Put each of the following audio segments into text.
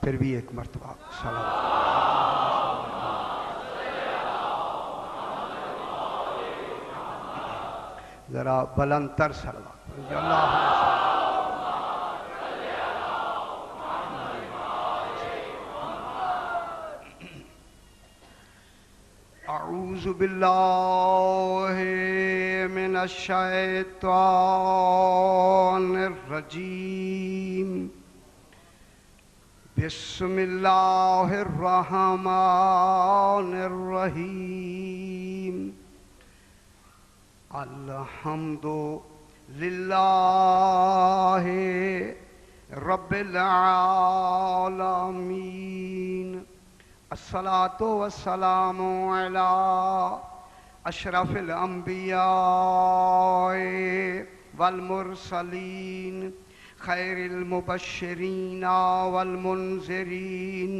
پھر بھی ایک مرتبہ صلوات. ذرا بلند تر صلوات. اعوذ باللہ من الشیطان الرجیم. بسم اللہ الرحمن الرحیم. الحمد للہ رب العالمین. الصلاۃ والسلام علی اشرف الانبیاء والمرسلین خیر المبشرین والمنذرین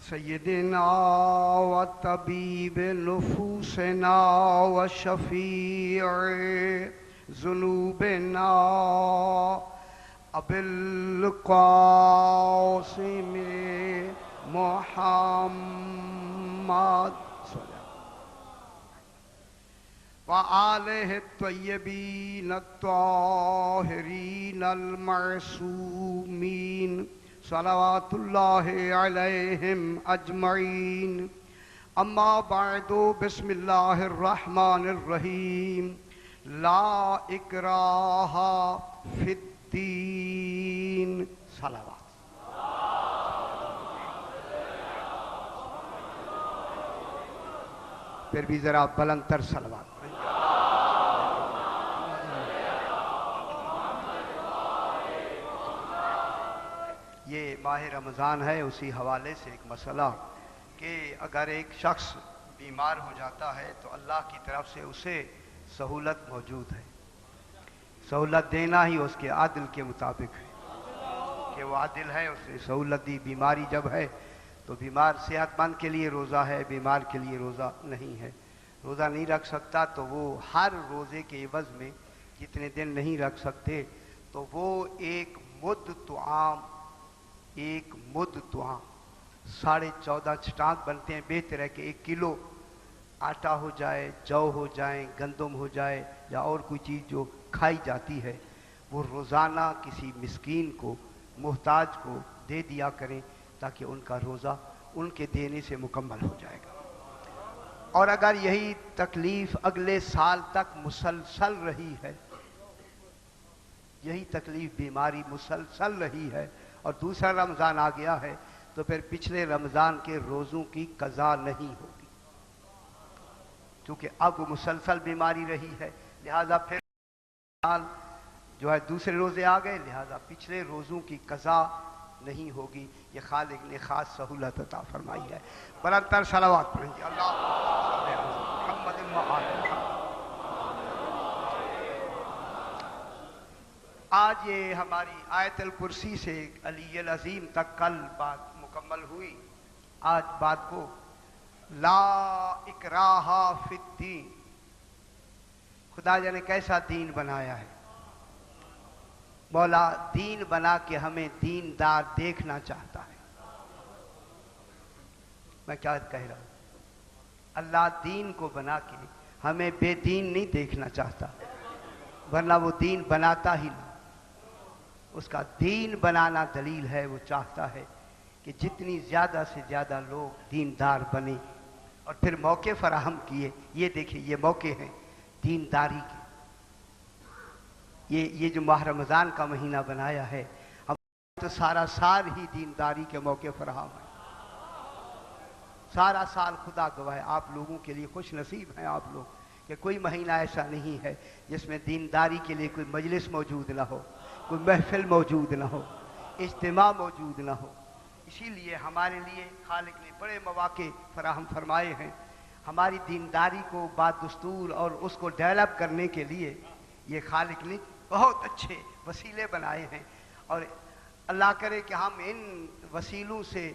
سیدنا و طبیب نفوسنا و شفیع ذنوبنا ابی القاسم محمد وآلہ الطیبین الطاہرین المعصومین صلوات اللہ علیہم اجمعین. اما بعد بسم اللہ الرحمن الرحیم. لا اکراہ فی الدین. صلوات. پھر بھی ذرا بلند تر صلوات. یہ ماہ رمضان ہے، اسی حوالے سے ایک مسئلہ کہ اگر ایک شخص بیمار ہو جاتا ہے تو اللہ کی طرف سے اسے سہولت موجود ہے. سہولت دینا ہی اس کے عدل کے مطابق ہے کہ وہ عادل ہے، اسے سہولت دی. بیماری جب ہے تو بیمار صحت مند کے لیے روزہ ہے، بیمار کے لیے روزہ نہیں ہے. روزہ نہیں رکھ سکتا تو وہ ہر روزے کے عوض میں جتنے دن نہیں رکھ سکتے تو وہ ایک مد طعام 14.5 چھٹانک بنتے ہیں. بہتر ہے کہ 1 کلو آٹا ہو جائے، جو ہو جائیں، گندم ہو جائے یا اور کوئی چیز جو کھائی جاتی ہے وہ روزانہ کسی مسکین کو، محتاج کو دے دیا کریں تاکہ ان کا روزہ ان کے دینے سے مکمل ہو جائے گا. اور اگر یہی تکلیف اگلے سال تک مسلسل رہی ہے، یہی تکلیف بیماری مسلسل رہی ہے اور دوسرا رمضان آ گیا ہے تو پھر پچھلے رمضان کے روزوں کی قضا نہیں ہوگی، کیونکہ اب مسلسل بیماری رہی ہے. لہذا پھر سال جو ہے دوسرے روزے آ گئے، لہذا پچھلے روزوں کی قضا نہیں ہوگی. یہ خالق نے خاص سہولت عطا فرمائی ہے. بلند تر صلوات پڑھیں گے. اللہ محمد وآل محمد. آج یہ ہماری آیت الکرسی سے علی العظیم تک کل بات مکمل ہوئی. آج بات کو لا اکراہ فی الدین. خدا جانے کیسا دین بنایا ہے. مولا دین بنا کے ہمیں دیندار دیکھنا چاہتا ہے. میں کیا کہہ رہا ہوں؟ اللہ دین کو بنا کے ہمیں بے دین نہیں دیکھنا چاہتا، ورنہ وہ دین بناتا ہی نہیں. اس کا دین بنانا دلیل ہے، وہ چاہتا ہے کہ جتنی زیادہ سے زیادہ لوگ دیندار بنیں اور پھر موقع فراہم کیے. یہ دیکھیں یہ موقع ہیں دینداری کے. یہ جو ماہ رمضان کا مہینہ بنایا ہے، ہم تو سارا سال ہی دینداری کے موقع فراہم ہیں. سارا سال خدا گواہ ہے آپ لوگوں کے لیے خوش نصیب ہیں آپ لوگ کہ کوئی مہینہ ایسا نہیں ہے جس میں دینداری کے لیے کوئی مجلس موجود نہ ہو، کوئی محفل موجود نہ ہو، اجتماع موجود نہ ہو. اسی لیے ہمارے لیے خالق نے بڑے مواقع فراہم فرمائے ہیں. ہماری دینداری کو بادستور اور اس کو ڈیولپ کرنے کے لیے یہ خالق نے بہت اچھے وسیلے بنائے ہیں. اور اللہ کرے کہ ہم ان وسیلوں سے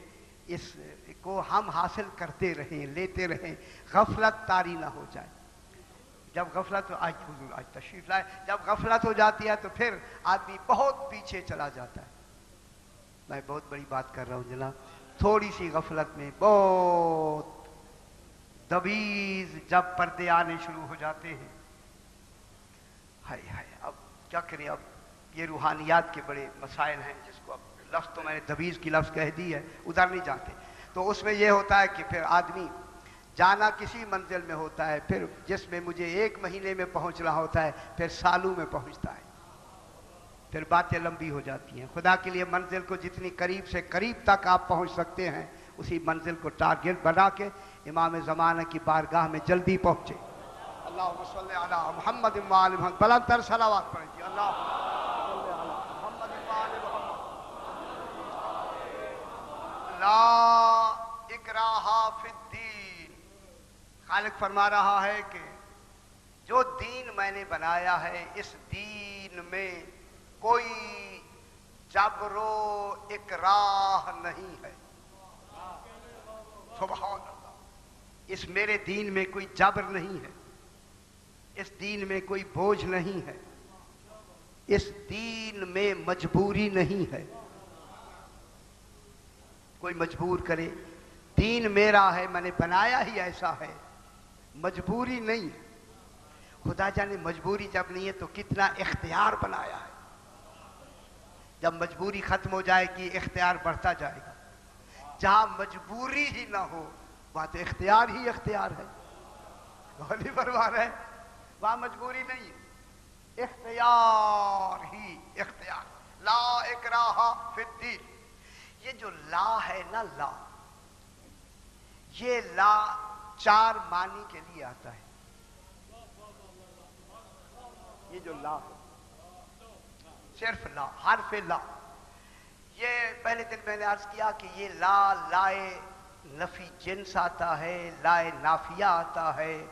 اس کو ہم حاصل کرتے رہیں، لیتے رہیں، غفلت طاری نہ ہو جائے. جب غفلت آج حضور آج تشریف لائے، جب غفلت ہو جاتی ہے تو پھر آدمی بہت پیچھے چلا جاتا ہے. میں بہت بڑی بات کر رہا ہوں جناب. تھوڑی سی غفلت میں بہت دویز جب پردے آنے شروع ہو جاتے ہیں. ہائے ہائے اب کیا کریں. اب یہ روحانیات کے بڑے مسائل ہیں جس کو اب لفظ تو میں نے دویز کی لفظ کہہ دی ہے, ادھر نہیں جاتے. تو اس میں یہ ہوتا ہے کہ پھر آدمی جانا کسی منزل میں ہوتا ہے, پھر جس میں مجھے 1 مہینے میں پہنچنا ہوتا ہے پھر سالوں میں پہنچتا ہے, پھر باتیں لمبی ہو جاتی ہیں. خدا کے لیے منزل کو جتنی قریب سے قریب تک آپ پہنچ سکتے ہیں اسی منزل کو ٹارگٹ بنا کے امام زمانہ کی بارگاہ میں جلدی پہنچے. اللہم صلی علی محمد و آل محمد. بلند تر صلوات پڑھیں جی. اللہم صلی علی محمد و آل محمد. لا اکراہ فی الدین. خالق فرما رہا ہے کہ جو دین میں نے بنایا ہے اس دین میں کوئی جبر و اکراہ نہیں ہے. سبحان اللہ. اس میرے دین میں کوئی جبر نہیں ہے, اس دین میں کوئی بوجھ نہیں ہے, اس دین میں مجبوری نہیں ہے. کوئی مجبور کرے, دین میرا ہے, میں نے بنایا ہی ایسا ہے, مجبوری نہیں. خدا جانے مجبوری جب نہیں ہے تو کتنا اختیار بنایا ہے. جب مجبوری ختم ہو جائے گی اختیار بڑھتا جائے گا. جہاں مجبوری ہی نہ ہو وہاں تو اختیار ہی اختیار ہے. غوری فرما رہے وہاں مجبوری نہیں ہے, اختیار ہی اختیار. لا اکراہ فی الدین. یہ جو لا ہے نا, لا, یہ لا 4 معنی کے لیے آتا ہے. یہ جو لا ہے صرف لا, حرف لا. یہ پہلے دن میں نے عرض کیا کہ یہ لا لائے نفی جنس آتا ہے, لائے نافیہ آتا ہے,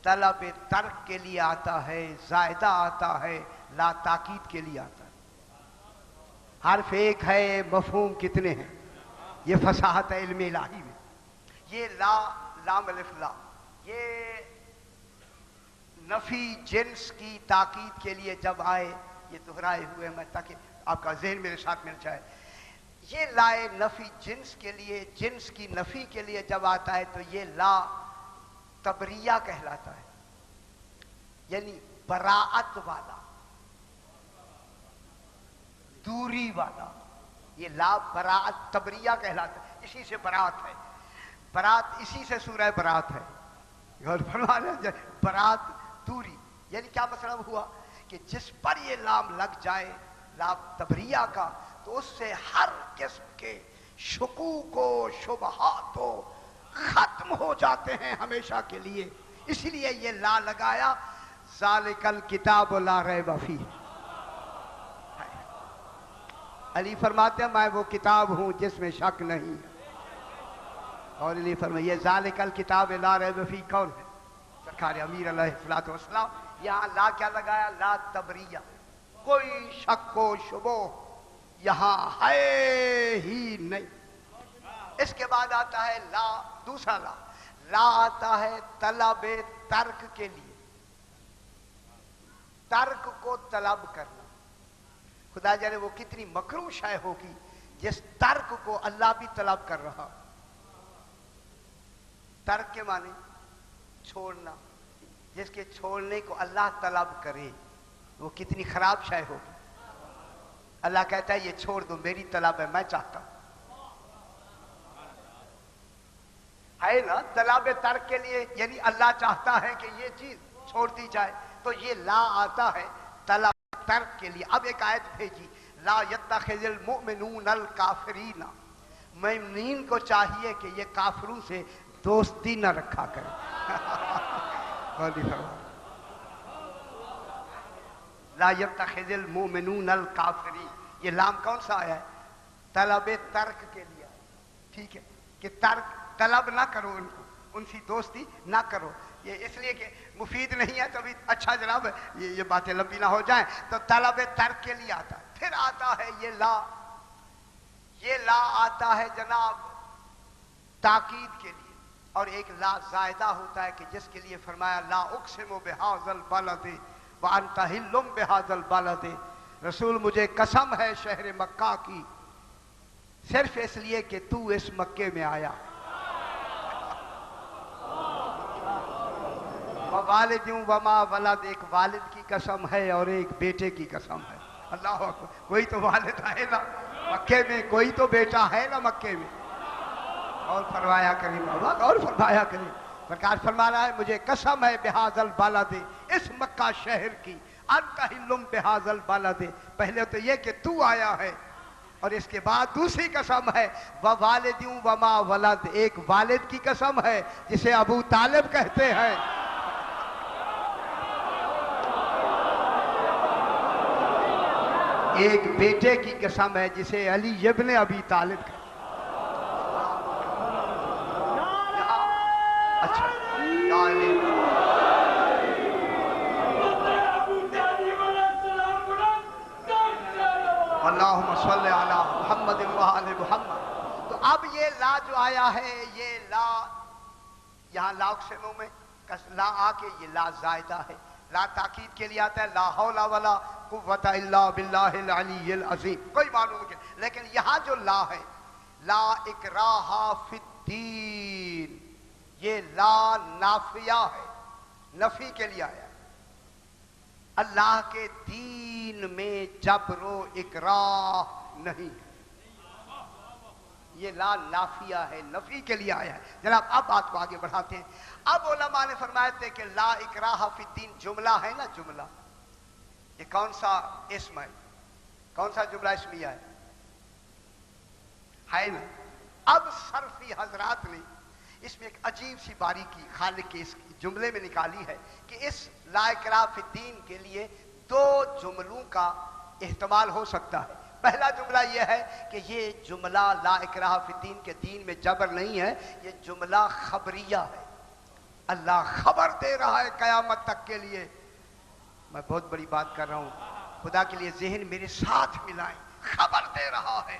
طلب ترک کے لیے آتا ہے, زائدہ آتا ہے, لا تاکید کے لیے آتا ہے. حرف ایک ہے, مفہوم کتنے ہیں. یہ فصاحت ہے علم الہی میں. یہ لا, لام الف لا, یہ نفی جنس کی تاکید کے لیے جب آئے, یہ دہرائے ہوئے میں تاکہ آپ کا ذہن میرے ساتھ مل جائے. یہ لائے نفی جنس کے لیے, جنس کی نفی کے لیے جب آتا ہے تو یہ لا تبریہ کہلاتا ہے, یعنی براعت والا, دوری والا. یہ لا براعت تبریہ کہلاتا ہے, اسی سے برات ہے. برات اسی سے سورہ برات ہے. غور فرما رہے ہیں, برات دوری. یعنی کیا مطلب ہوا کہ جس پر یہ لام لگ جائے لام تبریہ کا تو اس سے ہر قسم کے شکوک و شبہات ختم ہو جاتے ہیں ہمیشہ کے لیے. اس لیے یہ لا لگایا. ذالک الکتاب لا ریب فیہ. علی فرماتے ہیں میں وہ کتاب ہوں جس میں شک نہیں. اور علی فرماتے یہ ذالک الکتاب لا ریب فیہ کون ہے؟ سرکار امیر علیہ الصلوۃ والسلام. یہاں لا کیا لگایا؟ لا تبریہ. کوئی شک و شبہ یہاں ہے ہی نہیں. اس کے بعد آتا ہے لا, دوسرا لا. لا آتا ہے طلب ترک کے لیے, ترک کو طلب کرنا. خدا جانے وہ کتنی مکروہ شے ہوگی جس ترک کو اللہ بھی طلب کر رہا. ترک کے معنی چھوڑنا, جس کے چھوڑنے کو اللہ طلب کرے وہ کتنی خراب شے ہوگی. اللہ کہتا ہے یہ چھوڑ دو, میری طلب ہے, میں چاہتا ہوں. ہے نا طلب ترک کے لیے, یعنی اللہ چاہتا ہے کہ یہ چیز چھوڑ دی جائے, تو یہ لا آتا ہے طلب ترک کے لیے. اب ایک آیت بھیجی, لا یتخذ المؤمنون الکافرین. مومنین کو چاہیے کہ یہ کافروں سے دوستی نہ رکھا کرے. لا یتخذ المؤمنون الکافرین. یہ لام کون سا آیا ہے؟ طلب ترک کے لیے. ٹھیک ہے کہ ترک طلب نہ کرو, ان کو, ان سے دوستی نہ کرو. یہ اس لیے کہ مفید نہیں ہے تو بھی اچھا جناب یہ باتیں لمبی نہ ہو جائیں. تو طلب ترک کے لیے آتا ہے. پھر آتا ہے یہ لا. یہ لا آتا ہے جناب تاکید کے لیے. اور ایک لا زائدہ ہوتا ہے کہ جس کے لیے فرمایا لا اقسم بہذا البلد وانت حل بہذا البلد. رسول مجھے قسم ہے شہر مکہ کی صرف اس لیے کہ تو اس مکے میں آیا. ووالدوں وما ولد، ایک والد کی قسم ہے اور ایک بیٹے کی قسم ہے. اللہ اکبر. کوئی تو والد ہے نا مکے میں، کوئی تو بیٹا ہے نا مکے میں. اور فرمایا کریں بابا، اور فرمایا کریں. سرکار فرما رہا ہے مجھے قسم ہے بہذا البلد، اس مکہ شہر کی، انت حل بہذا البلد. پہلے تو یہ کہ تو آیا ہے، اور اس کے بعد دوسری قسم ہے ووالدوں وما ولد، ایک والد کی قسم ہے جسے ابو طالب کہتے ہیں. ایک بیٹے کی قسم ہے جسے علی ابن ابی طالب کہتے ہیں. اچھا اللہم صلی علی محمد وآل محمد. تو اب یہ لا جو آیا ہے، یہ لا یہاں لا اقسموں میں لا آ کے یہ لا زائدہ ہے. لا تاکید کے لیے آتا ہے لا حول ولا قوت الا باللہ العلی العظیم، کوئی معلوم نہیں. لیکن یہاں جو لا ہے لا اکراہ فی الدین، یہ لا نافیہ ہے، نفی کے لیے آیا. اللہ کے دین میں جبر و اکراہ نہیں، یہ لا نافیہ ہے، نفی کے لیے آیا ہے. جناب اب بات کو آگے بڑھاتے ہیں. اب علماء نے فرمایا تھے کہ لا اکراہ فی الدین جملہ ہے نا، جملہ یہ کون سا اسم ہے، کون سا جملہ اسمیہ ہے نا. اب صرفی حضرات نے اس میں ایک عجیب سی باریکی خالق کے اس جملے میں نکالی ہے کہ اس لا اکراہ فی الدین کے لیے دو جملوں کا احتمال ہو سکتا ہے. پہلا جملہ یہ ہے کہ یہ جملہ لا اکراہ فی الدین کے دین میں جبر نہیں ہے، یہ جملہ خبریہ ہے. اللہ خبر دے رہا ہے قیامت تک کے لیے. میں بہت بڑی بات کر رہا ہوں، خدا کے لیے ذہن میرے ساتھ ملائیں. خبر دے رہا ہے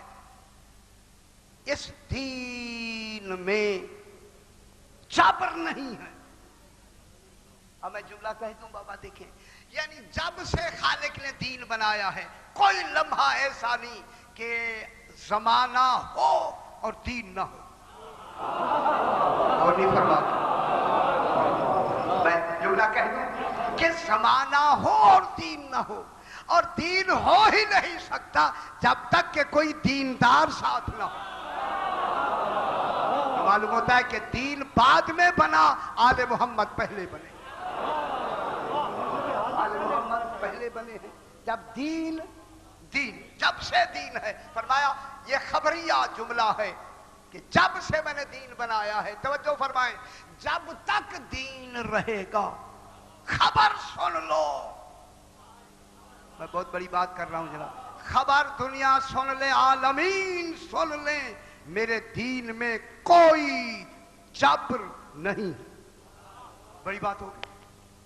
اس دین میں جبر نہیں ہے. اب میں جملہ کہہ دوں بابا دیکھیں، یعنی جب سے خالق نے دین بنایا ہے کوئی لمحہ ایسا نہیں کہ زمانہ ہو اور دین نہ ہو. اور نہیں فرماتا، میں جملہ کہہ دوں کہ زمانہ ہو اور دین نہ ہو، اور دین ہو ہی نہیں سکتا جب تک کہ کوئی دیندار ساتھ نہ ہو. معلوم ہوتا ہے کہ دین بعد میں بنا، آل محمد پہلے بنے. آل محمد پہلے بنے ہیں. جب دین جب سے دین ہے، فرمایا یہ خبریہ جملہ ہے کہ جب سے میں نے دین بنایا ہے. توجہ فرمائیں، جب تک دین رہے گا خبر سن لو. میں بہت بڑی بات کر رہا ہوں جناب. خبر دنیا سن لے، عالمین سن لیں، میرے دین میں کوئی جبر نہیں. بڑی بات ہوگی.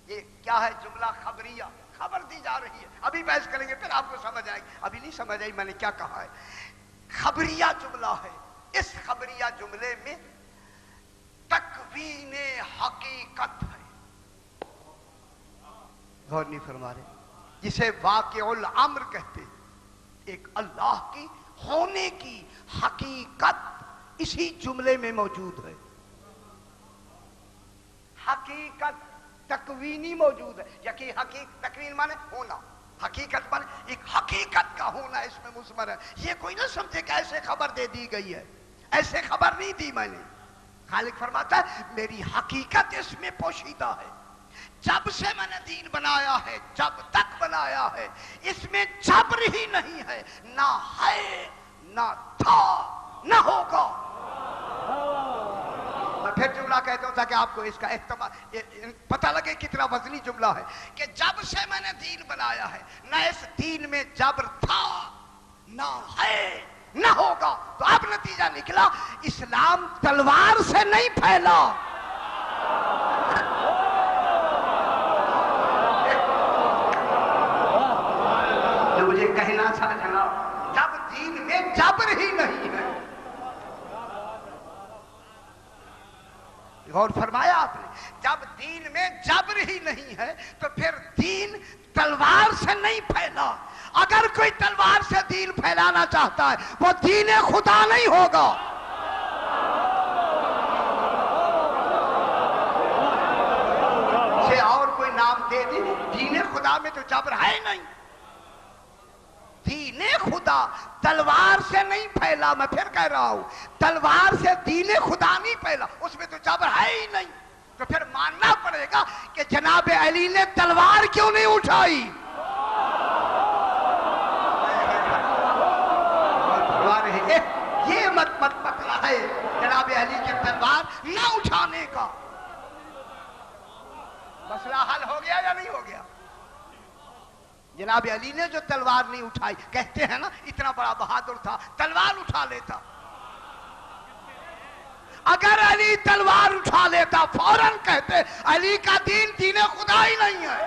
یہ کیا ہے؟ جملہ خبریہ، خبر دی جا رہی ہے. ابھی بحث کریں گے پھر آپ کو سمجھ آئے گی. ابھی نہیں سمجھ آئی میں نے کیا کہا ہے. خبریہ جملہ ہے. اس خبریہ جملے میں تکوین حقیقت ہے. غور نہیں فرما رہے، جسے واقع الامر کہتے ہیں. ایک اللہ کی ہونے کی حقیقت اسی جملے میں موجود ہے. حقیقت تکوینی موجود ہے. یقین تکوین مانے ہونا، حقیقت مانے ایک حقیقت کا ہونا اس میں مضمر ہے. یہ کوئی نہ سمجھے کہ ایسے خبر دے دی گئی ہے، ایسے خبر نہیں دی میں نے. خالق فرماتا ہے میری حقیقت اس میں پوشیدہ ہے. جب سے میں نے دین بنایا ہے، جب تک بنایا ہے، اس میں جبر ہی نہیں ہے. نہ ہے، نہ تھا، نہ ہوگا. میں پھر جملہ کہتا ہوں تاکہ آپ کو اس کا احتمال پتہ لگے کتنا وزنی جملہ ہے کہ جب سے میں نے دین بنایا ہے نہ اس دین میں جبر تھا، نہ ہے، نہ ہوگا. تو اب نتیجہ نکلا اسلام تلوار سے نہیں پھیلا. جو مجھے کہنا تھا جناب، جب دین میں جبر ہی نہیں ہے. غور فرمایا آپ نے، جب دین میں جبر ہی نہیں ہے تو پھر دین تلوار سے نہیں پھیلا. اگر کوئی تلوار سے دین پھیلانا چاہتا ہے وہ دین خدا نہیں ہوگا. سے اور کوئی نام دے دے, دین خدا میں تو جبر ہے نہیں. دین خدا تلوار سے نہیں پھیلا, میں پھر کہہ رہا ہوں تلوار سے دین خدا نہیں پھیلا, اس میں تو جبر ہے ہی نہیں. تو پھر ماننا پڑے گا کہ جناب علی نے تلوار کیوں نہیں اٹھائی. یہ مت مسئلہ ہے جناب علی کے تلوار نہ اٹھانے کا. مسئلہ حل ہو گیا یا نہیں ہو گیا؟ جناب علی نے جو تلوار نہیں اٹھائی, کہتے ہیں نا اتنا بڑا بہادر تھا تلوار اٹھا لیتا. اگر علی تلوار اٹھا لیتا فوراً کہتے علی کا دین دین خدا ہی نہیں ہے.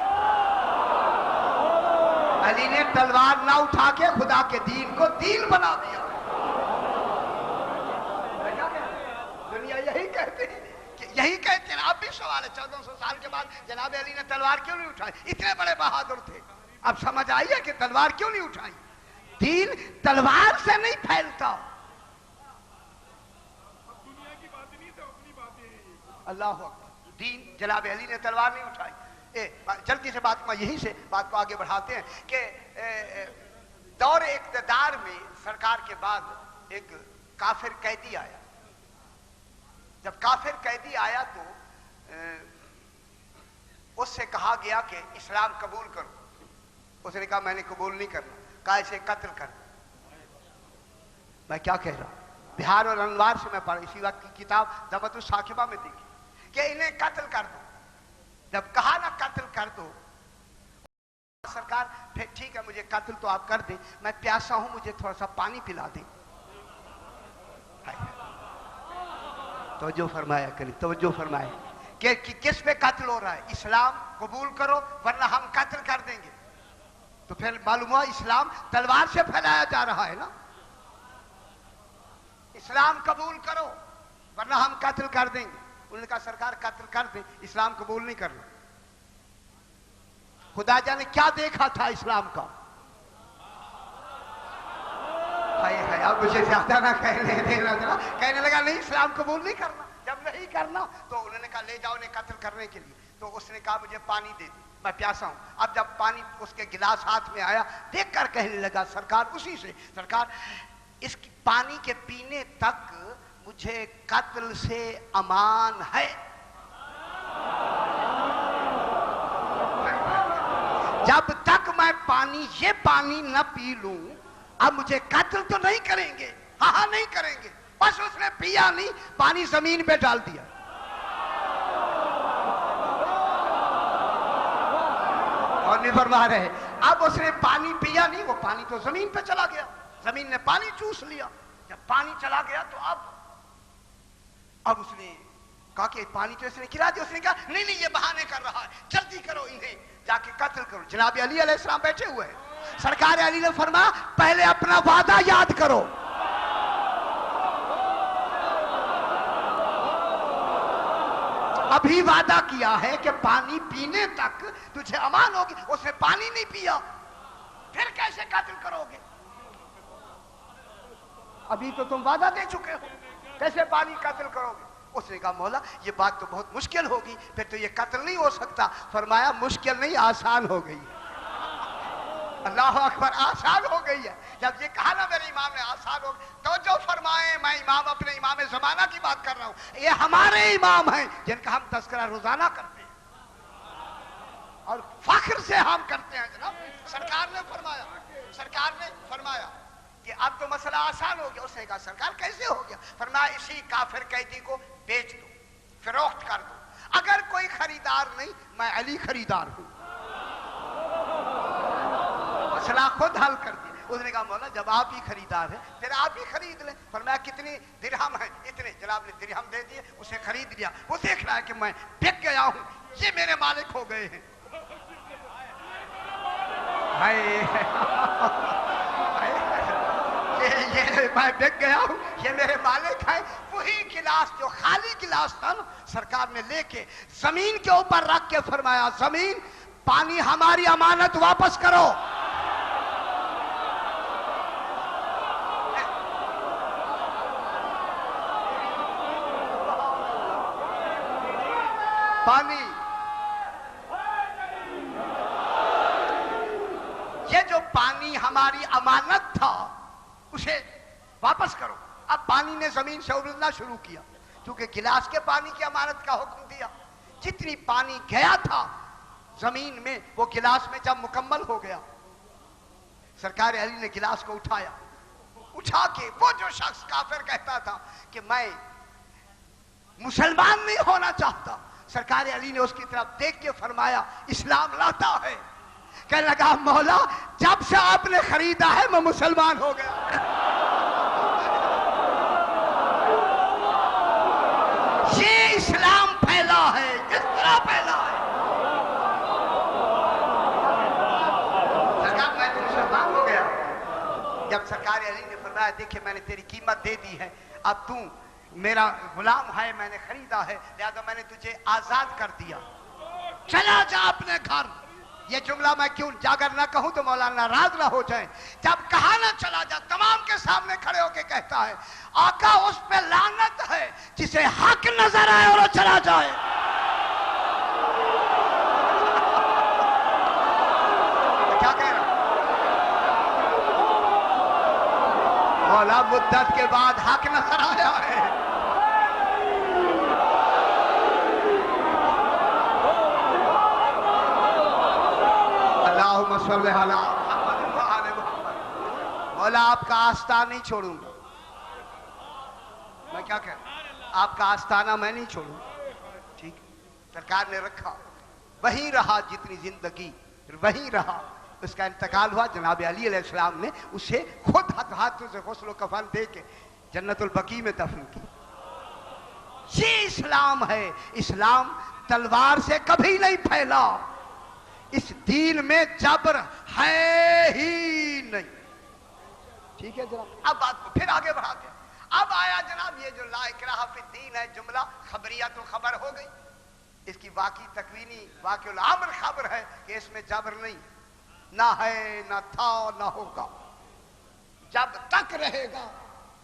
علی نے تلوار نہ اٹھا کے خدا کے دین کو دین بنا دیا. دنیا یہی کہتے ہیں, یہی کہتے ہیں. اب بھی سوال ہے 1400 سال کے بعد جناب علی نے تلوار کیوں نہیں اٹھائی؟ اتنے بڑے بہادر تھے. اب سمجھ آئیے کہ تلوار کیوں نہیں اٹھائی. دین تلوار سے نہیں پھیلتا. اللہ اکبر. دین جناب علی نے تلوار نہیں اٹھائی. جلدی سے بات کو یہیں سے بات کو آگے بڑھاتے ہیں کہ دور اقتدار میں سرکار کے بعد ایک کافر قیدی آیا. جب کافر قیدی آیا تو اس سے کہا گیا کہ اسلام قبول کرو. اس نے کہا میں نے قبول نہیں کرنا. کہا اسے قتل کر. میں کیا کہہ رہا ہوں, بہار اور انوار سے میں پڑھا, اسی وقت کی کتاب دعوت الثاقبہ میں دیکھی کہ انہیں قتل کر دو. جب کہا نا قتل کر دو, سرکار پھر ٹھیک ہے مجھے قتل تو آپ کر دیں, میں پیاسا ہوں مجھے تھوڑا سا پانی پلا دیں. توجہ فرمایا کریں, توجہ فرمایا کہ کس پہ قتل ہو رہا ہے. اسلام قبول کرو ورنہ ہم قتل کر دیں گے. تو پھر معلوم ہوا اسلام تلوار سے پھیلایا جا رہا ہے نا. اسلام قبول کرو ورنہ ہم قتل کر دیں گے. انہوں نے کہا سرکار قتل کر دیں, اسلام قبول نہیں کرنا. خدا جانے کیا دیکھا تھا اسلام کا. اب مجھے زیادہ نہ کہنے دینا ذرا. کہنے لگا نہیں اسلام قبول نہیں کرنا. جب نہیں کرنا تو انہوں نے کہا لے جاؤ انہیں قتل کرنے کے لیے. تو اس نے کہا مجھے پانی دے دو, میں پیاسا ہوں. اب جب پانی اس کے گلاس ہاتھ میں آیا دیکھ کر کہنے لگا سرکار اسی سے, سرکار اس پانی کے پینے تک مجھے قتل سے امان ہے. جب تک میں پانی یہ پانی نہ پی لوں اب مجھے قتل تو نہیں کریں گے. ہاں نہیں کریں گے. بس اس نے پیا نہیں, پانی زمین پہ ڈال دیا. اور نہیں فرما رہے. اب اس نے پانی پیا نہیں, وہ پانی تو زمین پہ چلا گیا. زمین نے پانی چوس لیا. جب پانی چلا گیا تو اب اس نے کہا کہ پانی تو اس نے گرا دیا. اس نے کہا نہیں یہ بہانے کر رہا ہے, جلدی کرو انہیں جا کے قتل کرو. جناب علی علیہ السلام بیٹھے ہوئے ہیں. سرکار علی نے فرمایا پہلے اپنا وعدہ یاد کرو. ابھی وعدہ کیا ہے کہ پانی پینے تک تجھے امان ہوگی. اس نے پانی نہیں پیا, پھر کیسے قتل کرو گے؟ ابھی تو تم وعدہ دے چکے ہو, کیسے پانی قتل کرو گے؟ اس نے کہا مولا یہ بات تو بہت مشکل ہوگی, پھر تو یہ قتل نہیں ہو سکتا. فرمایا مشکل نہیں آسان ہو گئی. اللہ اکبر, آسان ہو گئی ہے. جب یہ کہا نا میرے امام نے آسان ہو گئی, توجہ فرمائیں, میں امام اپنے امام زمانہ کی بات کر رہا ہوں. یہ ہمارے امام ہیں جن کا ہم تذکرہ روزانہ کرتے ہیں اور فخر سے ہم کرتے ہیں. جناب سرکار نے فرمایا کہ اب تو مسئلہ آسان ہو گیا. اس نے کہا سرکار کیسے ہو گیا؟ فرمایا اسی کافر قیدی کو بیچ دو, فروخت کر دو. اگر کوئی خریدار نہیں, میں علی خریدار ہوں. مسئلہ خود حل کر دیا. اس نے کہا مولا جب آپ ہی خریدار ہیں پھر آپ ہی خرید لیں. فرمایا کتنی درہم ہیں؟ اتنے. جناب نے درہم دے دیے, اسے خرید لیا. وہ دیکھ رہا ہے کہ میں بک گیا ہوں, یہ میرے مالک ہو گئے ہیں. یہ میں بک گیا ہوں, یہ میرے مالک ہیں. وہی گلاس جو خالی گلاس تھا نا, سرکار نے لے کے زمین کے اوپر رکھ کے فرمایا زمین پانی ہماری امانت واپس کرو. پانی، یہ جو پانی ہماری امانت تھا اسے واپس کرو. اب پانی نے زمین سے ابلنا شروع کیا کیونکہ گلاس کے پانی کی امانت کا حکم دیا. جتنی پانی گیا تھا زمین میں وہ گلاس میں جب مکمل ہو گیا، سرکار علی نے گلاس کو اٹھایا. اٹھا کے وہ جو شخص کافر کہتا تھا کہ میں مسلمان نہیں ہونا چاہتا، سرکار علی نے اس کی طرف دیکھ کے فرمایا اسلام لاتا ہے. کہنے لگا مولا جب سے آپ نے خریدا ہے میں مسلمان ہو گیا. یہ اسلام پھیلا ہے، اس طرح پھیلا ہے. سرکار میں تو مسلمان ہو گیا. جب سرکار علی نے فرمایا دیکھیں میں نے تیری قیمت دے دی ہے، اب تو میرا غلام ہے، میں نے خریدا ہے، لہذا میں نے تجھے آزاد کر دیا، چلا جا اپنے گھر. یہ جملہ میں کیوں جاگر نہ کہوں تو مولانا ناراض نہ ہو جائیں. جب کہا نہ چلا جا، تمام کے سامنے کھڑے ہو کے کہتا ہے آقا اس پہ لعنت ہے جسے حق نظر آئے اور وہ چلا جائے. کیا کہہ رہا مولا مدت کے بعد حق نظر آیا ہے. اللہم صلی علی محمد وآل محمد. مولا آپ کا آستانہ نہیں چھوڑوں گا. میں کیا کہہ رہا ہوں، آپ کا آستانہ میں نہیں چھوڑوں گا. ٹھیک سرکار نے رکھا، وہیں رہا جتنی زندگی، پھر وہیں رہا. اس کا انتقال ہوا، جناب علی علیہ السلام نے اسے خود ہاتھوں سے غسل و کفن دے کے جنت البقیع میں دفن کی. یہ اسلام ہے. اسلام تلوار سے کبھی نہیں پھیلا. اس دین میں جبر ہے ہی نہیں. ٹھیک ہے جناب. اب بات کو پھر آگے بڑھاتے ہیں. اب آیا جناب یہ جو لا اکراہ فی الدین ہے جملہ، خبریہ تو خبر ہو گئی، اس کی واقعی تکوینی واقع الامر خبر ہے کہ اس میں جبر نہیں، نہ ہے نہ تھا نہ ہوگا. جب تک رہے گا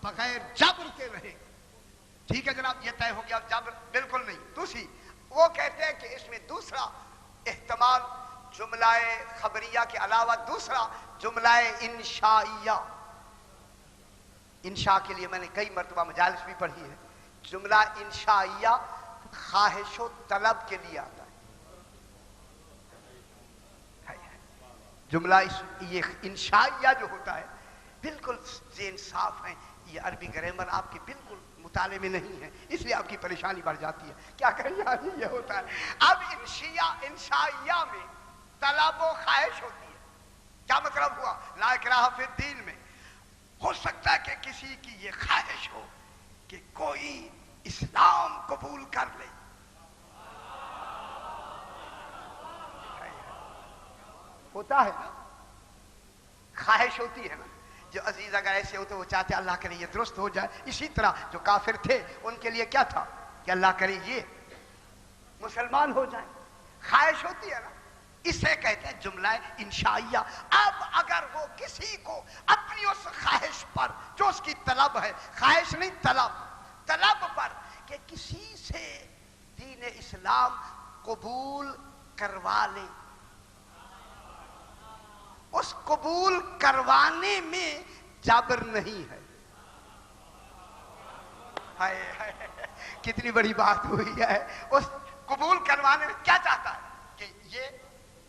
بغیر جبر کے رہے گا. ٹھیک ہے جناب، یہ طے ہو گیا. جبر بالکل نہیں. دوسری وہ کہتے ہیں کہ اس میں دوسرا احتمال جملہ خبریہ کے علاوہ دوسرا جملہ انشائیہ. انشاء کے لیے میں نے کئی مرتبہ مجالس بھی پڑھی ہے. جملہ انشائیہ خواہش و طلب کے لیے آتا ہے. جملہ یہ انشائیہ جو ہوتا ہے بالکل ذہن صاف ہے. یہ عربی گرامر آپ کی بالکل مطالعے میں نہیں ہے، اس لیے آپ کی پریشانی بڑھ جاتی ہے. کیا کریں یعنی یہ ہوتا ہے. اب انشائیہ میں طلب و خواہش ہوتی ہے. کیا مطلب ہوا؟ لا اکراہ فی الدین میں ہو سکتا ہے کہ کسی کی یہ خواہش ہو کہ کوئی اسلام قبول کر لے. ہوتا ہے نا، خواہش ہوتی ہے نا. جو عزیز اگر ایسے ہو تو وہ چاہتے اللہ کرے یہ درست ہو جائے. اسی طرح جو کافر تھے ان کے لیے کیا تھا کہ اللہ کرے یہ مسلمان ہو جائیں. خواہش ہوتی ہے نا، اسے کہتے ہیں جملہ انشائیہ. اب اگر وہ کسی کو اپنی اس خواہش پر جو اس کی طلب ہے، خواہش نہیں طلب پر کہ کسی سے دین اسلام قبول کروا لے، اس قبول کروانے میں جبر نہیں ہے. کتنی بڑی بات ہوئی ہے. اس قبول کروانے میں کیا چاہتا ہے کہ یہ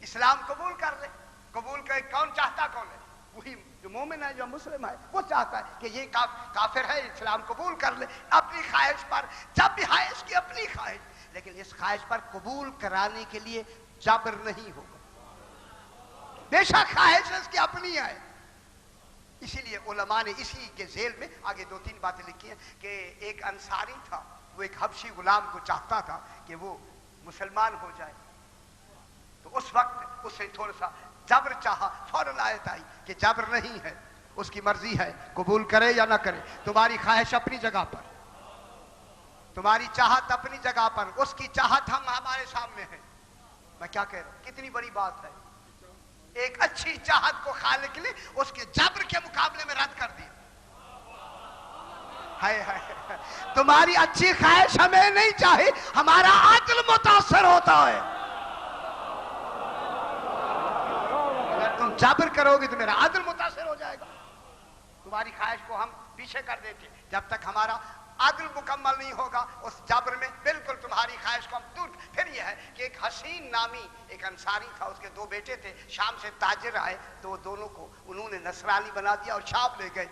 اسلام قبول کر لے. قبول کرے کون چاہتا؟ کون ہے؟ وہی جو مومن ہے، جو مسلم ہے، وہ چاہتا ہے کہ یہ کافر ہے اسلام قبول کر لے اپنی خواہش پر. جب بھی ہے اس کی اپنی خواہش، لیکن اس خواہش پر قبول کرانے کے لیے جبر نہیں ہوگا. بے شک خواہش اس کی اپنی ہے. اسی لیے علماء نے اسی کے ذیل میں آگے 2-3 باتیں لکھی ہیں کہ ایک انصاری تھا، وہ ایک حبشی غلام کو چاہتا تھا کہ وہ مسلمان ہو جائے. تو اس وقت اس سے تھوڑا سا جبر چاہا. فوراً آیت آئی کہ جبر نہیں ہے، اس کی مرضی ہے قبول کرے یا نہ کرے. تمہاری خواہش اپنی جگہ پر، تمہاری چاہت اپنی جگہ پر، اس کی چاہت ہمارے سامنے ہے. میں کیا کہہ رہا ہوں، کتنی بڑی بات ہے. ایک اچھی چاہت کو خالق نے اس کے جبر کے مقابلے میں رد کر دیا. ہائے ہائے، تمہاری اچھی خواہش ہمیں نہیں چاہیے، ہمارا عدل متاثر ہوتا ہے۔ اگر تم جبر کرو گے تو میرا عدل متاثر ہو جائے گا۔ تمہاری خواہش کو ہم پیچھے کر دیتے، جب تک ہمارا عدل مکمل نہیں ہوگا اس جبر میں بالکل تمہاری خواہش کو ہم دور۔ پھر یہ ہے کہ ایک حسین نامی ایک انصاری تھا، اس کے 2 بیٹے تھے، شام سے تاجر آئے تو وہ دونوں کو انہوں نے نصرانی بنا دیا اور شام لے گئے۔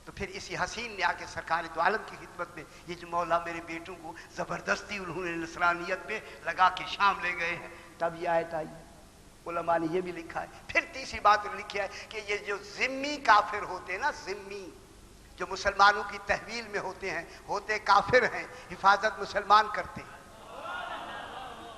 تو پھر اسی حسین نے آ کے سرکار دو عالم کی خدمت میں یہ جو مولا میرے بیٹوں کو زبردستی انہوں نے نصرانیت میں لگا کے شام لے گئے ہیں، تب یہ آیت آئی۔ علماء نے یہ بھی لکھا ہے۔ پھر تیسری بات لکھی ہے کہ یہ جو ذمی کافر ہوتے ہیں نا، ذمی جو مسلمانوں کی تحویل میں ہوتے ہیں، ہوتے کافر ہیں، حفاظت مسلمان کرتے ہیں،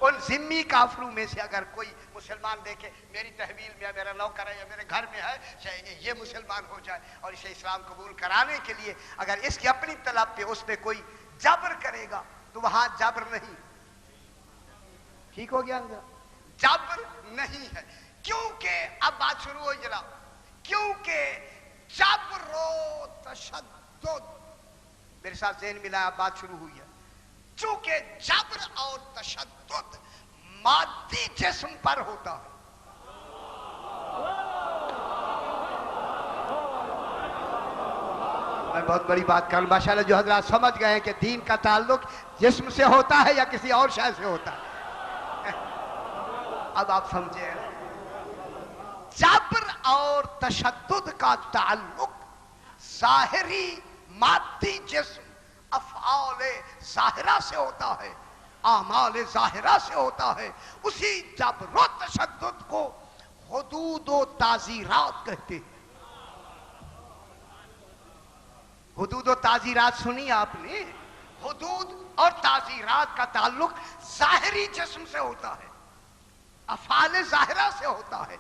ان ذمی کافروں میں سے اگر کوئی مسلمان دیکھے میری تحویل میں میرا نوکر ہے یا میرے گھر میں ہے، چاہیے یہ مسلمان ہو جائے اور اسے اسلام قبول کرانے کے لیے اگر اس کی اپنی طلب پہ اس پہ کوئی جبر کرے گا تو وہاں جبر نہیں۔ ٹھیک ہو گیا اندر؟ جبر نہیں ہے، کیونکہ اب بات شروع ہوئی جناب، کیونکہ جبر و تشدد، میرے ساتھ ذہن ملا، اب بات شروع ہوئی ہے۔ چونکہ جبر اور تشدد مادی جسم پر ہوتا ہے، میں بہت بڑی بات کروں، ماشاءاللہ جو حضرات سمجھ گئے ہیں کہ دین کا تعلق جسم سے ہوتا ہے یا کسی اور شے سے ہوتا ہے۔ اب آپ سمجھیں، جبر اور تشدد کا تعلق ظاہری مادی جسم افعال ظاہرہ سے ہوتا ہے، اعمال ظاہرہ سے ہوتا ہے۔ اسی جبر و تشدد کو حدود و تعزیرات کہتے ہیں۔ حدود و تعزیرات سنی آپ نے؟ حدود اور تعزیرات کا تعلق ظاہری جسم سے ہوتا ہے، افعال ظاہرہ سے ہوتا ہے۔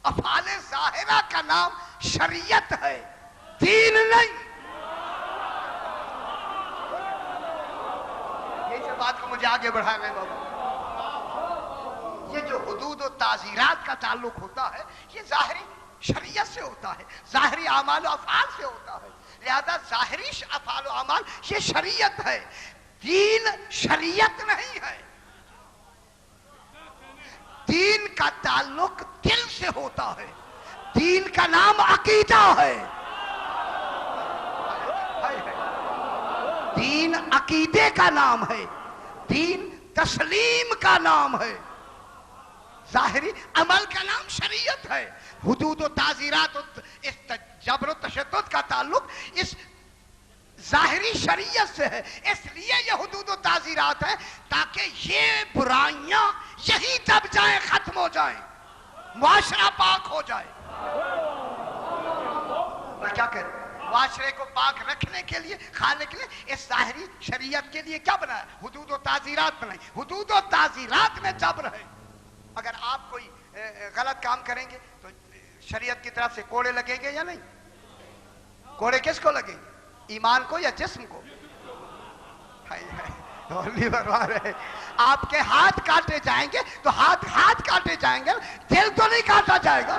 افعال ظاہرہ کا نام شریعت ہے، دین نہیں۔ یہ بات کو مجھے آگے بڑھانے بابا، یہ جو حدود و تعزیرات کا تعلق ہوتا ہے یہ ظاہری شریعت سے ہوتا ہے، ظاہری اعمال و افعال سے ہوتا ہے، لہذا ظاہری افعال و اعمال یہ شریعت ہے، دین شریعت نہیں ہے۔ دین کا تعلق دل سے ہوتا ہے، دین کا نام عقیدہ ہے۔ دین عقیدے کا نام ہے، دین تسلیم کا نام ہے، ظاہری عمل کا نام شریعت ہے۔ حدود و تعزیرات، اس جبر و تشدد کا تعلق اس ظاہری شریعت سے ہے، اس لیے یہ حدود و تعزیرات ہیں تاکہ یہ برائیاں یہی دب جائیں، ختم ہو جائیں، معاشرہ پاک ہو جائے۔ میں کیا کہہ رہا ہوں؟ معاشرے کو پاک رکھنے کے لیے، خالق کے لیے اس ظاہری شریعت کے لیے کیا بنایا؟ حدود و تعزیرات بنائی۔ حدود و تعزیرات میں جبر ہے۔ اگر آپ کوئی غلط کام کریں گے تو شریعت کی طرف سے کوڑے لگیں گے یا نہیں؟ کوڑے کس کو لگیں گے؟ ایمان کو یا جسم کو؟ آپ کے ہاتھ کاٹے جائیں گے تو ہاتھ کاٹے جائیں گے، دل تو نہیں کاٹا جائے گا۔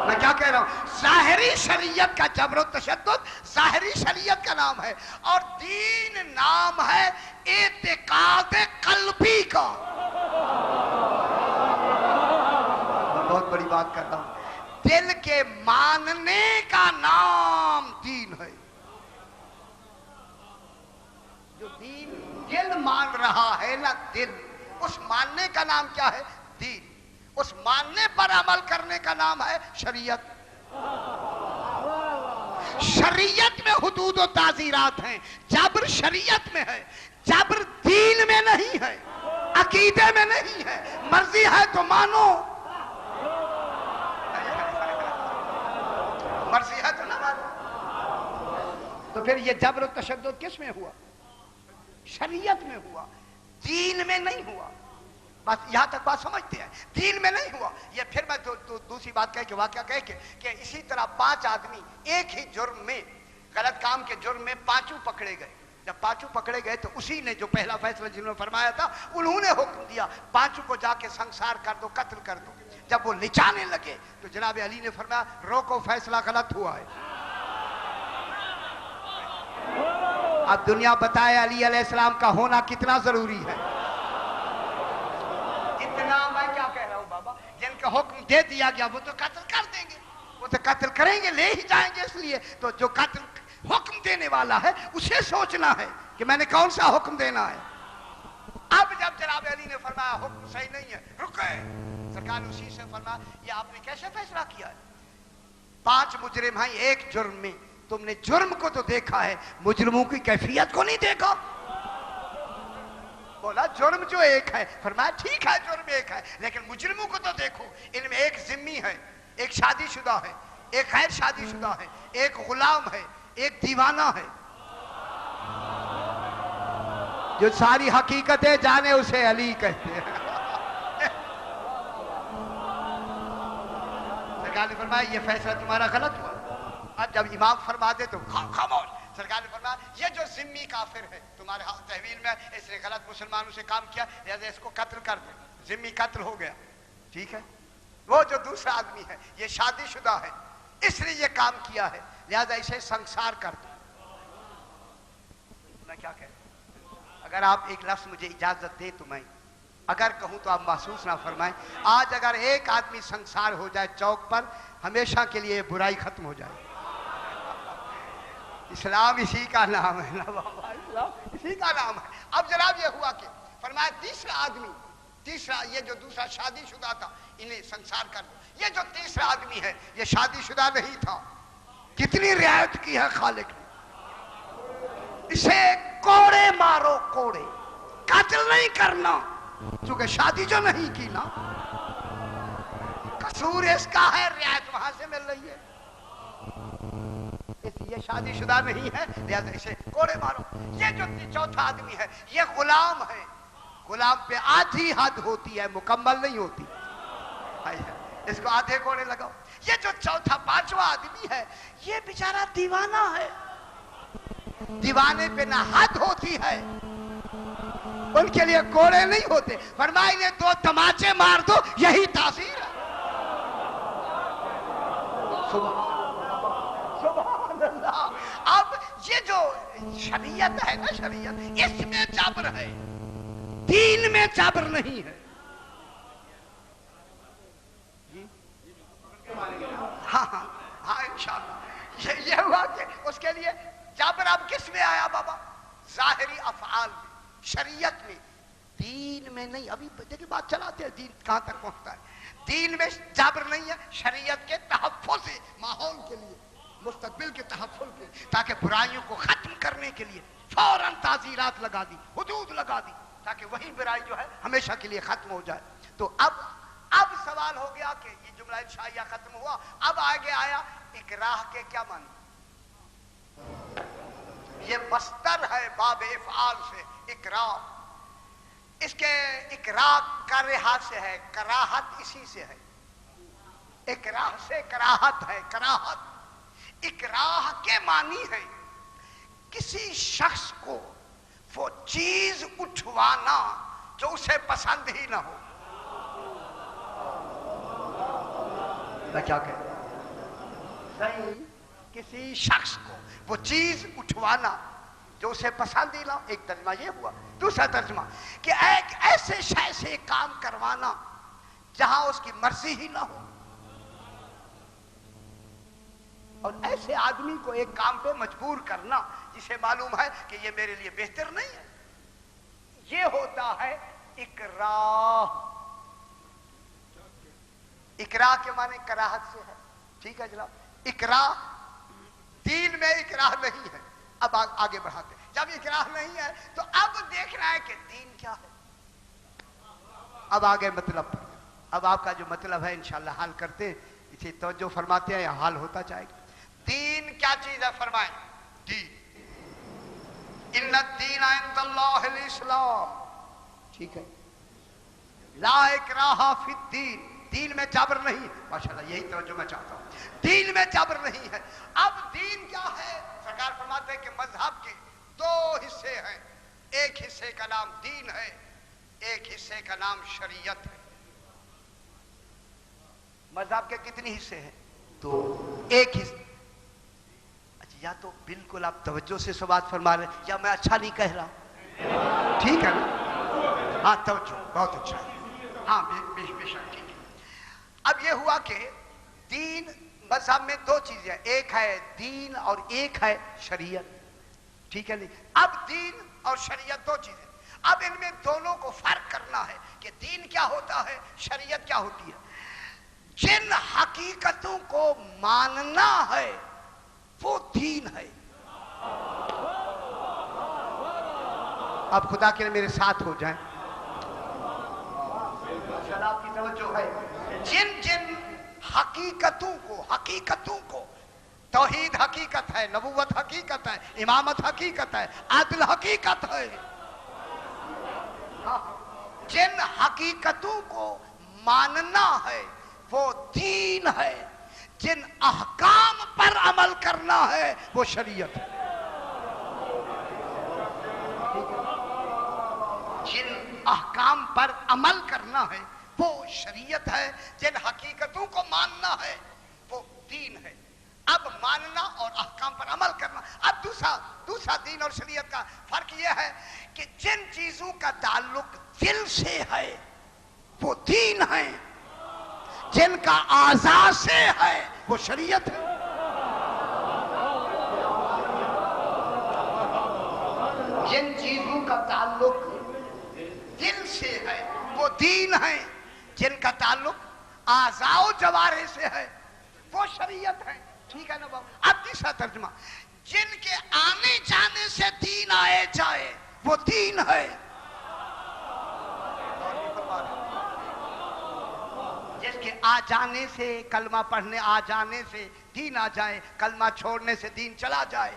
میں کیا کہہ رہا ہوں؟ ظاہری شریعت کا جبر و تشدد ظاہری شریعت کا نام ہے، اور دین نام ہے اعتقاد قلبی کا۔ میں بہت بڑی بات کرتا ہوں، دل کے ماننے کا نام دین ہے۔ جو دین دل مان رہا ہے نا، دل، اس ماننے کا نام کیا ہے؟ دین۔ اس ماننے پر عمل کرنے کا نام ہے شریعت۔ شریعت میں حدود و تعزیرات ہیں، جبر شریعت میں ہے، جبر دین میں نہیں ہے، عقیدے میں نہیں ہے۔ مرضی ہے تو مانو، مرضی ہے تو نہ مانو۔ تو پھر یہ جبر و تشدد کس میں ہوا؟ شریعت میں ہوا، دین میں نہیں ہوا۔ بس یہاں تک بات سمجھتے ہیں، دین میں نہیں ہوا۔ یہ پھر میں دوسری بات کہہ کے واقعہ کہہ کے کہ اسی طرح 5 آدمی ایک ہی جرم میں، غلط کام کے جرم میں 5 پکڑے گئے۔ جب 5 پکڑے گئے تو اسی نے جو پہلا فیصلہ جنہوں نے فرمایا تھا انہوں نے حکم دیا 5 کو جا کے سنسار کر دو، قتل کر دو۔ جب وہ لچانے لگے تو جناب علی نے فرمایا روکو، فیصلہ غلط ہوا ہے۔ اب دنیا بتائے علی علیہ السلام کا ہونا کتنا ضروری ہے. اتنا میں کیا کہہ رہا ہوں بابا, جن کا حکم دے دیا گیا وہ تو قتل کر دیں گے, وہ تو قتل کریں گے, لے ہی جائیں گے. اس لیے تو جو قتل حکم دینے والا ہے اسے سوچنا ہے کہ میں نے کون سا حکم دینا ہے. اب جب جناب علی نے فرمایا حکم صحیح نہیں ہے, رکے, سرکار نے اسی سے فرمایا یہ آپ نے کیسے فیصلہ کیا ہے؟ 5 مجرم ہیں ایک جرم میں, تم نے جرم کو تو دیکھا ہے, مجرموں کی کیفیت کو نہیں دیکھا. بولا جرم جو ایک ہے, فرمایا ٹھیک ہے جرم ایک ہے, لیکن مجرموں کو تو دیکھو. ان میں ایک ذمی ہے, ایک شادی شدہ ہے, ایک غیر شادی شدہ ہے, ایک غلام ہے, ایک دیوانہ ہے. جو ساری حقیقتیں جانے اسے علی کہتے ہیں. سرکار نے فرمایا یہ فیصلہ تمہارا غلط ہوا. اب جب امام فرما دے تو خاموش. سرکار نے فرمایا یہ جو ذمی کافر ہے تمہارے تحویل میں, اس نے غلط مسلمانوں سے کام کیا, لہذا اس کو قتل کر دے. ذمی قتل ہو گیا, ٹھیک ہے. وہ جو دوسرا آدمی ہے یہ شادی شدہ ہے, اس نے یہ کام کیا ہے, لہذا اسے سنسار کر دو. میں کیا کہہ رہا ہوں, اگر آپ ایک لفظ مجھے اجازت دیں تو میں اگر کہوں تو آپ محسوس نہ فرمائیں. آج اگر ایک آدمی سنسار ہو جائے چوک پر, ہمیشہ کے لیے برائی ختم ہو جائے. اسلام اسی کا نام ہے نا بابا, اسلام اسی کا نام ہے. اب جناب یہ ہوا کہ فرمایا تیسرا آدمی, تیسرا یہ جو دوسرا شادی شدہ تھا انہیں سنسار کر دو. یہ جو تیسرا آدمی ہے یہ شادی شدہ نہیں تھا. کتنی رعایت کی ہے خالق نے, اسے کوڑے مارو, کوڑے, قتل نہیں کرنا, چونکہ شادی جو نہیں کی نا, قصور اس کا ہے, رعایت وہاں سے مل رہی ہے, یہ شادی شدہ نہیں ہے, لہذا اسے کوڑے مارو. یہ جو چوتھا آدمی ہے یہ غلام ہے, غلام پہ آدھی حد ہوتی ہے, مکمل نہیں ہوتی, اس کو آدھے کوڑے لگاؤ. یہ جو چوتھا پانچواں آدمی ہے یہ بیچارہ دیوانہ ہے, دیوانے پہ نہ حد ہوتی ہے, ان کے لیے کوڑے نہیں ہوتے. فرمایا انہیں 2 تماچے مار دو, یہی تاثیر ہے. سبحان اللہ. اب یہ جو شریعت ہے نا, شریعت اس میں جبر ہے, دین میں جبر نہیں ہے. ہاں ہاں ہاں انشاءاللہ. یہ ہوا کہ اس کے لیے جبر اب کس میں آیا بابا؟ ظاہری افعال میں, شریعت میں, دین میں نہیں. ابھی دیکھیں بات چلاتے ہیں, دین کہاں تک پہنچتا ہے. دین میں جبر نہیں ہے, شریعت کے تحفظ ہے, ماحول کے لیے, مستقبل کے تحفظ کے, تاکہ برائیوں کو ختم کرنے کے لیے فوراً تعزیرات لگا دی, حدود لگا دی, تاکہ وہی برائی جو ہے ہمیشہ کے لیے ختم ہو جائے. تو اب سوال ہو گیا کہ یہ جملہ انشائیہ ختم ہوا, اب آگے آیا اکراہ کے کیا معنی. یہ مصدر ہے باب افعال سے, اکراہ. اس کے اکراہ کا لحاظ سے ہے, کراہت اسی سے ہے, اکراہ سے کراہت ہے, کراہت. اکراہ کے معنی ہے کسی شخص کو وہ چیز اٹھوانا جو اسے پسند ہی نہ ہو. میں کیا کہہ رہا ہوں, صحیح, کسی شخص کو وہ چیز اٹھوانا جو اسے پسند ہی نہ ہو. ایک ترجمہ یہ ہوا. دوسرا ترجمہ کہ ایک ایسے شے سے کام کروانا جہاں اس کی مرضی ہی نہ ہو, اور ایسے آدمی کو ایک کام پہ مجبور کرنا جسے معلوم ہے کہ یہ میرے لیے بہتر نہیں ہے. یہ ہوتا ہے اکراہ. اکراہ کے معنی کراہت سے ہے, ٹھیک ہے جناب. اکراہ, دین میں اکراہ نہیں ہے. اب آگے بڑھاتے ہیں. جب اکراہ نہیں ہے تو اب دیکھنا ہے کہ دین کیا ہے. اب آگے مطلب پر, اب آپ کا جو مطلب ہے انشاءاللہ حل کرتے ہیں, اسے توجہ فرماتے ہیں, یا حال ہوتا جائے گا. دین کیا چیز ہے فرمائیں. دین, ان الدین عند اللہ الاسلام, ٹھیک ہے. لا اکراہ فی الدین, دین میں جبر نہیں. ماشاءاللہ یہی توجہ میں چاہتا ہوں, دین میں جبر نہیں ہے. اب دین کیا ہے؟ سرکار فرماتے ہیں کہ مذہب کے 2 حصے ہیں, ایک حصے کا نام دین ہے, ایک حصے کا نام شریعت ہے. مذہب کے کتنے حصے ہیں؟ 2. ایک حصہ, اچھا یا تو بالکل آپ توجہ سے سوال فرما رہے ہیں یا میں اچھا نہیں کہہ رہا؟ ٹھیک ہے نا؟ ہاں توجہ، بہت اچھا ہے، ہاں بے شک ٹھیک ہے۔ اب یہ ہوا کہ دین مذہب میں دو چیزیں ہیں، ایک ہے دین اور ایک ہے شریعت، ٹھیک ہے نہیں؟ اب دین اور شریعت دو چیزیں، اب ان میں دونوں کو فرق کرنا ہے کہ دین کیا ہوتا ہے، شریعت کیا ہوتی ہے۔ جن حقیقتوں کو ماننا ہے وہ دین ہے۔ اب خدا کے میرے ساتھ ہو جائیں، آپ کی توجہ ہے، جن حقیقتوں کو توحید حقیقت ہے، نبوت حقیقت ہے، امامت حقیقت ہے، عدل حقیقت ہے، جن حقیقتوں کو ماننا ہے وہ دین ہے، جن احکام پر عمل کرنا ہے وہ شریعت ہے۔ جن احکام پر عمل کرنا ہے وہ شریعت ہے، جن حقیقتوں کو ماننا ہے وہ دین ہے۔ اب ماننا اور احکام پر عمل کرنا، اب دوسرا دین اور شریعت کا فرق یہ ہے کہ جن چیزوں کا تعلق دل سے ہے وہ دین ہے، جن کا اعضاء سے ہے وہ شریعت ہے۔ جن چیزوں کا تعلق دل سے ہے وہ دین ہے، جن کا تعلق اعضاء و جوارح سے ہے وہ شریعت ہے، ٹھیک ہے نا بابا؟ اب تیسرا ترجمہ، جن کے آنے جانے سے دین آئے جائے وہ دین ہے۔ جس کے آ جانے سے، کلمہ پڑھنے آ جانے سے دین آ جائے، کلمہ چھوڑنے سے دین چلا جائے،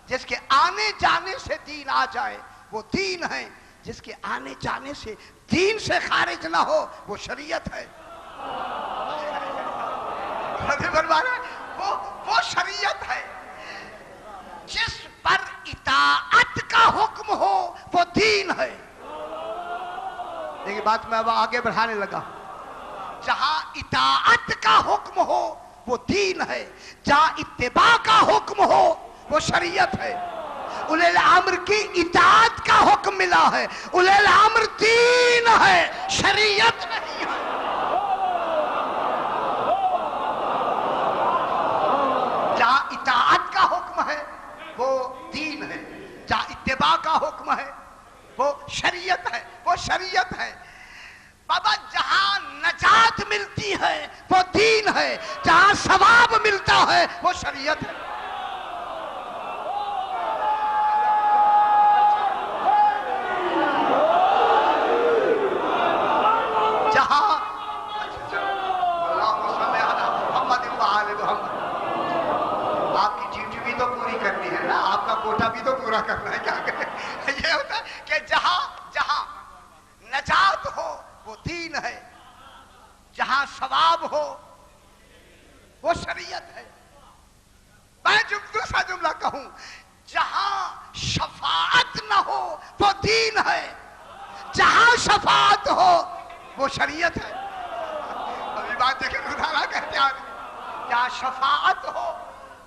جس کے آنے جانے سے دین آ جائے وہ دین ہے، جس کے آنے جانے سے دین سے خارج نہ ہو وہ شریعت ہے۔ وہ شریعت ہے، جس پر اطاعت کا حکم ہو وہ دین ہے۔ دیکھیں بات میں اب آگے بڑھانے لگا، جہاں اطاعت کا حکم ہو وہ دین ہے، جہاں اتباع کا حکم ہو وہ شریعت ہے۔ اولی الامر کی اطاعت کا حکم ملا ہے، اولی الامر دین ہے، شریعت نہیں ہے۔ جہاں اطاعت کا حکم ہے وہ دین ہے، جہاں اتباع کا حکم ہے وہ شریعت ہے، وہ شریعت ہے۔ بابا جہاں نجات ملتی ہے وہ دین ہے، جہاں ثواب ملتا ہے وہ شریعت ہے۔ جہاں آپ کی ڈیوٹی بھی تو پوری کرنی ہے نا، آپ کا کوٹا بھی تو پورا کرنا ہے، کیا کریں؟ یہ ہوتا ہے کہ جہاں نجات ہو وہ دین ہے، جہاں ثواب ہو وہ شریعت ہے۔ میں دوسرا جملہ کہوں، جہاں شفاعت نہ ہو وہ دین ہے، جہاں شفاعت ہو وہ شریعت ہے۔ ابھی بات دیکھیں خدا کہتے ہیں جہاں شفاعت ہو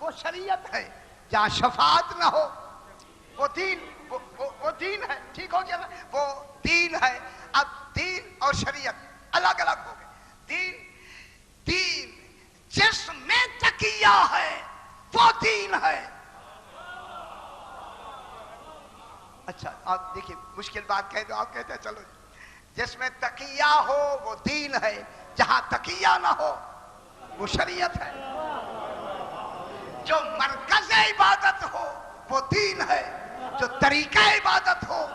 وہ شریعت ہے، جہاں شفاعت نہ ہو وہ دین ہے، ٹھیک ہو گیا نا؟ وہ دین ہے۔ اب دین اور شریعت الگ الگ ہو گئے۔ دین جس میں تقیہ ہے وہ دین ہے۔ اچھا آپ دیکھیں مشکل بات کہہ دو، آپ کہتے ہیں چلو جس میں تقیہ ہو وہ دین ہے، جہاں تقیہ نہ ہو وہ شریعت ہے۔ جو مرکز عبادت ہو وہ دین ہے، جو طریقہ عبادت ہو،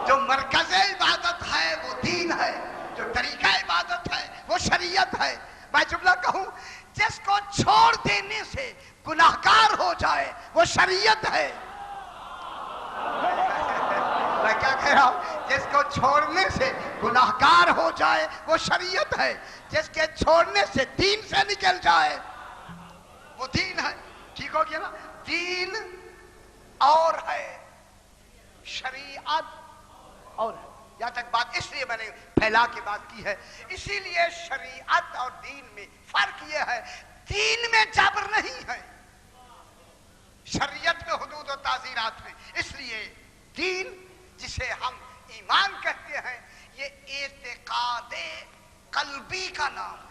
جو مرکز عبادت ہے وہ دین ہے، جو طریقہ عبادت ہے وہ شریعت ہے۔ میں جملہ کہوں، جس کو چھوڑ دینے سے گناہگار ہو جائے وہ شریعت ہے۔ میں کیا کہہ رہا ہوں؟ جس کو چھوڑنے سے گناہگار ہو جائے وہ شریعت ہے، جس کے چھوڑنے سے دین سے نکل جائے وہ دین ہے، ٹھیک ہو گیا نا؟ دین اور ہے، شریعت اور ہے۔ یہاں تک بات اس لیے میں نے پھیلا کے بات کی ہے، اسی لیے شریعت اور دین میں فرق یہ ہے، دین میں جبر نہیں ہے، شریعت میں حدود و تعزیرات ہیں. اس لیے دین جسے ہم ایمان کہتے ہیں یہ اعتقاد قلبی کا نام ہے،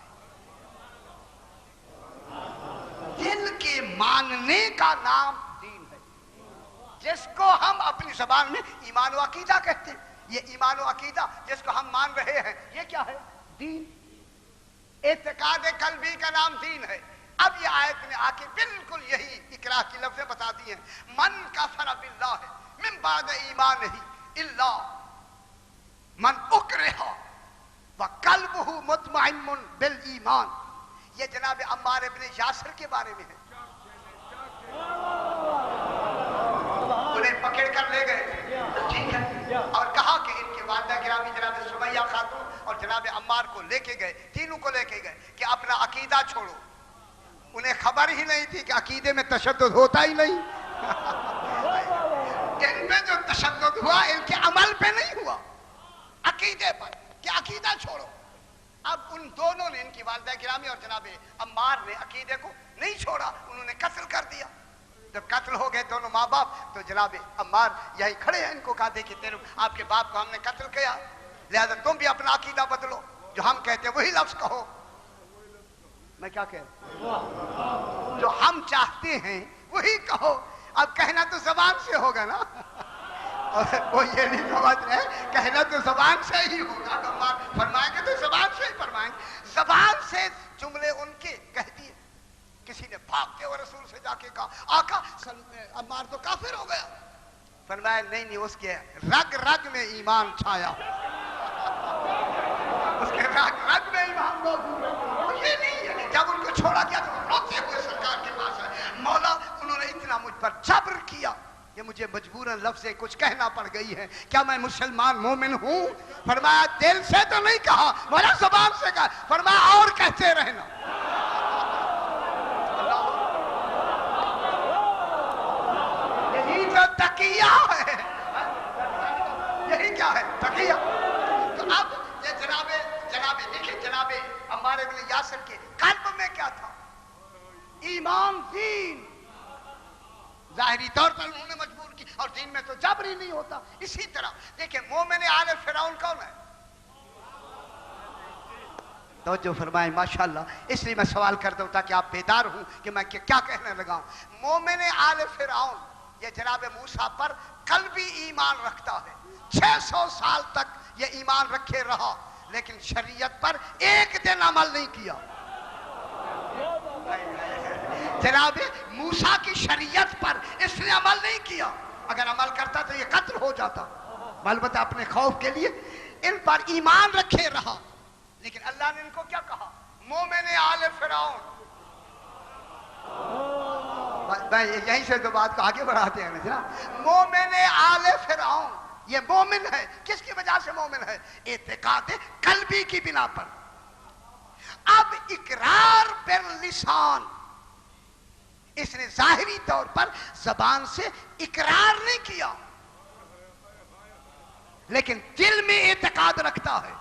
دل کے ماننے کا نام دین ہے، جس کو ہم اپنی زبان میں ایمان و عقیدہ کہتے ہیں. یہ ایمان و عقیدہ جس کو ہم مان رہے ہیں یہ کیا ہے؟ دین. اعتقاد قلبی کا نام دین ہے. اب یہ آیت میں آ کے بالکل یہی اکراہ کی لفظیں بتا دی ہیں. من کفر باللہ من بعد ایمانہ الا من اکرہ وقلبہ مطمئن بالایمان. یہ جناب عمار ابن یاسر کے بارے میں ہے. انہیں پکڑ کر لے گئے، ٹھیک ہے، اور کہا کہ ان کی والدہ گرامی جناب سمیہ خاتون اور جناب عمار کو لے کے گئے، تینوں کو لے کے گئے کہ اپنا عقیدہ چھوڑو. انہیں خبر ہی نہیں تھی کہ عقیدے میں تشدد ہوتا ہی نہیں. ان میں جو تشدد ہوا ان کے عمل پہ نہیں ہوا، عقیدے پر، کہ عقیدہ چھوڑو. اب ان دونوں نے، ان کی والدہ گرامی اور جناب عمار نے عقیدے کو نہیں چھوڑا، انہوں نے قتل کر دیا. جب قتل ہو گئے دونوں ماں باپ تو جناب عمار یہی کھڑے ہیں، ان کو کہا کہ تیرے آپ کے باپ کو ہم نے قتل کیا، لہذا تم بھی اپنا عقیدہ بدلو، جو ہم کہتے ہیں وہی لفظ کہو. میں کیا کہہ رہا ہوں؟ جو ہم چاہتے ہیں وہی کہو. اب کہنا تو زبان سے ہوگا نا، وہ یہ نہیں سمجھ رہے، کہنا تو زبان سے ہی ہوگا. فرمائیں گے تو زبان سے ہی فرمائیں گے. زبان سے جملے ان کے کہہ دیے. کسی نے بھاگتے ہوئے رسول سے جا کے کہا آقا عمار تو کافر ہو گیا. فرمایا نہیں، اس کے رگ رگ میں ایمان چھایا، اس کے رگ رگ میں ایمان موجود ہے. یہ نہیں ہے. جب ان کو چھوڑا گیا تو روتے ہوئے سرکار کے پاس آئے، مولا انہوں نے اتنا مجھ پر جبر کیا کہ مجھے مجبوراً لفظیں کچھ کہنا پڑ گئی ہے، کیا میں مسلمان مومن ہوں؟ فرمایا دل سے تو نہیں کہا، مولا زبان سے کہا. فرمایا اور کہتے رہنا. یہی تو تقیہ ہے. یہی کیا ہے؟ تقیہ. تو اب یہ جناب دیکھیں جناب عمار ابن یاسر کے قلب میں کیا تھا؟ ایمان، دین. ظاہری طور پر انہوں نے مجبور کی، اور دین میں تو جبر ہی نہیں ہوتا. اسی طرح دیکھیں مومن آل فرعون کون ہے؟ توجہ فرمائیں ماشاءاللہ. اس لیے میں سوال کرتا ہوں تاکہ آپ بیدار ہوں کہ میں کیا کہنے لگا ہوں. مومن آل فرعون یہ جناب موسیٰ پر قلبی ایمان رکھتا ہے. 600 سال تک یہ ایمان رکھے رہا، لیکن شریعت پر ایک دن عمل نہیں کیا. جناب موسیٰ کی شریعت پر اس نے عمل نہیں کیا. اگر عمل کرتا تو یہ قتل ہو جاتا. البتہ اپنے خوف کے لیے ان پر ایمان رکھے رہا. لیکن اللہ نے ان کو کیا کہا؟ مومن آل فرعون. یہیں سے تو بات کو آگے بڑھاتے ہیں نا. مومن آل فرعون یہ مومن ہے. کس کی وجہ سے مومن ہے؟ اعتقاد قلبی کی بنا پر. اب اقرار باللسان، اس نے ظاہری طور پر زبان سے اقرار نہیں کیا، لیکن دل میں اعتقاد رکھتا ہے.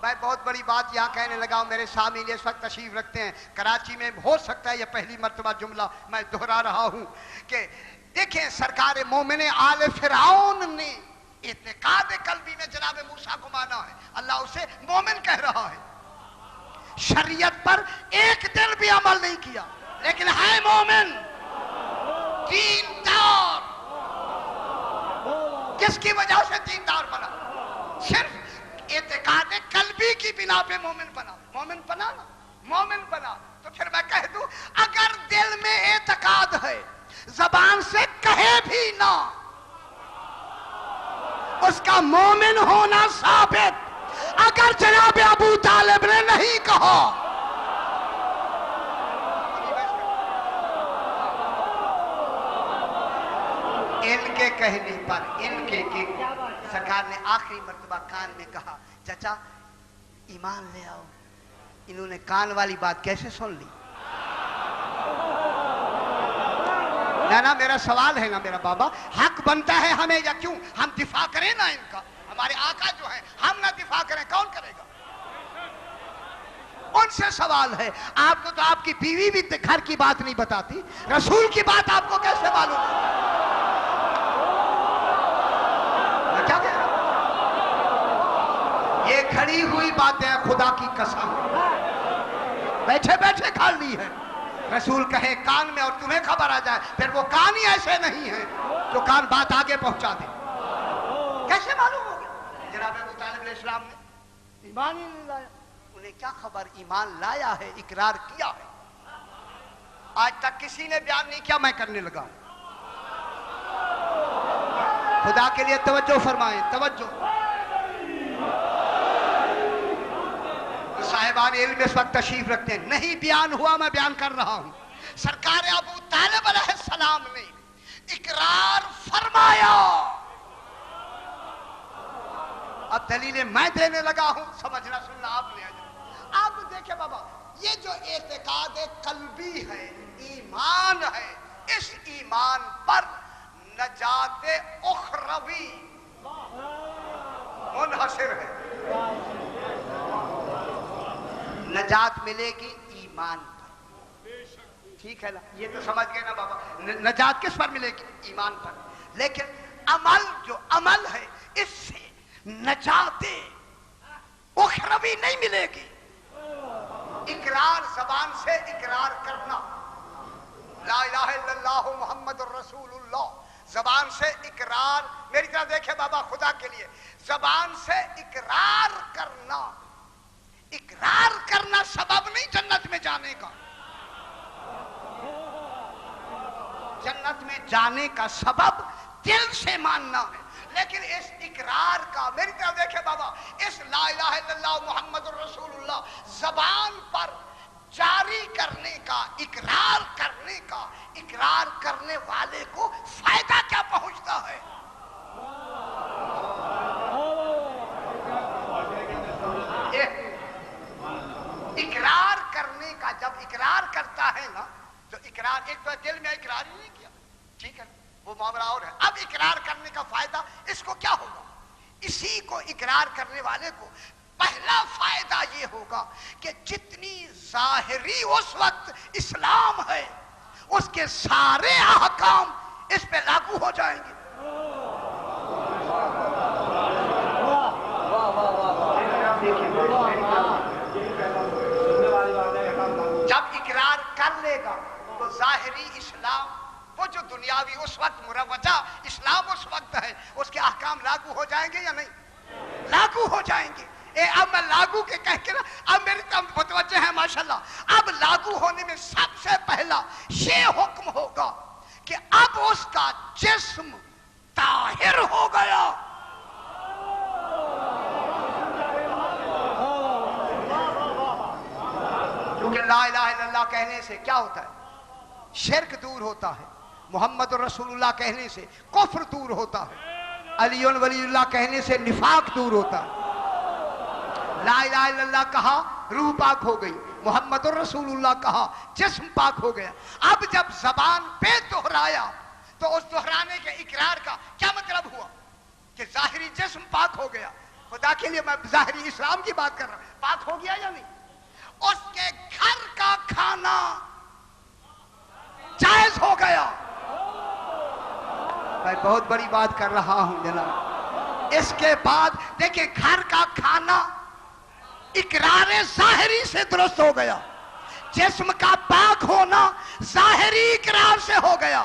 میں بہت بڑی بات یہاں کہنے لگا ہوں. میرے سامنے اس وقت تشریف رکھتے ہیں کراچی میں، ہو سکتا ہے یہ پہلی مرتبہ جملہ میں دہرا رہا ہوں کہ دیکھیں سرکار مومن آل فرعون نے اعتقاد قلبی میں جناب موسیٰ کو مانا ہے. اللہ اسے مومن کہہ رہا ہے. شریعت پر ایک دن بھی عمل نہیں کیا، لیکن ہے مومن، دیندار. کس کی وجہ سے دیندار بنا؟ صرف اعتقاد قلبی کی بنا پہ مومن بنا. مومن بنا نا، مومن بنا. تو پھر میں کہہ دوں اگر دل میں اعتقاد ہے، زبان سے کہے بھی نہ، اس کا مومن ہونا ثابت. اگر جناب ابو طالب نے نہیں کہا، ان کے کہنے پر ان کے سرکار نے آخری مرتبہ کان میں کہا چچا ایمان لے آؤ. انہوں نے کان والی بات کیسے سن لی؟ نا میرا سوال ہے نا میرا بابا، حق بنتا ہے ہمیں یا کیوں ہم دفاع کریں نا ان کا؟ ہمارے آقا جو ہیں، ہم نہ دفاع کریں کون کرے گا؟ ان سے سوال ہے، آپ کو تو آپ کی بیوی بھی گھر کی بات نہیں بتاتی، رسول کی بات آپ کو کیسے معلوم ہے؟ میں کیا کہہ رہا ہوں؟ یہ کھڑی ہوئی باتیں خدا کی قسم بیٹھے بیٹھے کھا لی ہے۔ رسول کہے کان میں اور تمہیں خبر آ جائے، پھر وہ کان ہی ایسے نہیں ہیں جو کان بات آگے پہنچا دے، کیسے معلوم ہو گیا؟ جناب ابو طالب علیہ السلام نے ایمان ہی نہیں لایا، انہیں کیا خبر ایمان لایا ہے، اقرار کیا ہے؟ آج تک کسی نے بیان نہیں کیا، میں کرنے لگا ہوں۔ خدا کے لیے توجہ فرمائیں، توجہ۔ صاحبان علم اس وقت تشریف رکھتے ہیں، نہیں بیان ہوا، میں بیان کر رہا ہوں۔ سرکار ابو طالب علیہ السلام نے اقرار فرمایا۔ اب دلیلیں میں دینے لگا ہوں، سمجھنا سننا آپ نے۔ آپ دیکھیں بابا، یہ جو اعتقاد قلبی ہے، ایمان ہے، اس ایمان پر نجات اخروی منحصر ہے۔ نجات ملے گی ایمان پر، ٹھیک ہے نا؟ یہ تو سمجھ گئے نا بابا، نجات کس پر ملے گی؟ ایمان پر۔ لیکن عمل جو عمل ہے، اس سے نجات اخروی نہیں ملے گی۔ اقرار زبان سے اقرار کرنا، لا الہ الا اللہ محمد الرسول اللہ، زبان سے اقرار، میری طرح دیکھیں بابا خدا کے لیے، زبان سے اقرار کرنا، اقرار کرنا سبب نہیں جنت میں جانے کا۔ جنت میں جانے کا سبب دل سے ماننا ہے، لیکن اس اقرار کا، میری طرف دیکھیں بابا، اس لا الہ الا اللہ محمد الرسول اللہ زبان پر جاری کرنے کا، اقرار کرنے کا، اقرار کرنے والے کو فائدہ کیا پہنچتا ہے؟ اقرار کرنے کا، جب اقرار کرتا ہے نا، جو اقرار، ایک تو دل میں اقرار ہی نہیں کیا، ٹھیک ہے، وہ معاملہ اور ہے۔ اب اقرار کرنے کا فائدہ اس کو کیا ہوگا؟ اسی کو اقرار کرنے والے کو پہلا فائدہ یہ ہوگا کہ جتنی ظاہری اس وقت اسلام ہے، اس کے سارے احکام اس پہ لاگو ہو جائیں گے۔ جب اقرار کر لے گا تو ظاہری اسلام، وہ جو دنیاوی اس وقت مروجہ اسلام اس وقت ہے، اس کے احکام لاگو ہو جائیں گے یا نہیں؟ لاگو ہو جائیں گے۔ اب میں لاگو کے کہہ کے نا، اب میری طرف متوجہ ہے ماشاءاللہ، اب لاگو ہونے میں سب سے پہلا یہ حکم ہوگا کہ اب اس کا جسم طاہر ہو گیا۔ کیونکہ لا الہ الا اللہ کہنے سے کیا ہوتا ہے؟ شرک دور ہوتا ہے۔ محمد رسول اللہ کہنے سے کفر دور ہوتا ہے۔ علی ولی اللہ کہنے سے نفاق دور ہوتا ہے۔ لا الہ الا اللہ کہا، روح پاک ہو گئی۔ محمد رسول اللہ کہا، جسم پاک ہو گیا۔ اب جب زبان پہ دہرایا تو اس دہرانے کے اقرار کا کیا مطلب ہوا؟ کہ ظاہری جسم پاک ہو گیا۔ خدا کے لیے میں ظاہری اسلام کی بات کر رہا ہوں، پاک ہو گیا یا نہیں؟ اس کے گھر کا کھانا جائز ہو گیا۔ میں بہت بڑی بات کر رہا ہوں جناب۔ اس کے بعد دیکھیں، گھر کا کھانا اقرار ظاہری سے درست ہو گیا، جسم کا پاک ہونا ظاہری اقرار سے ہو گیا۔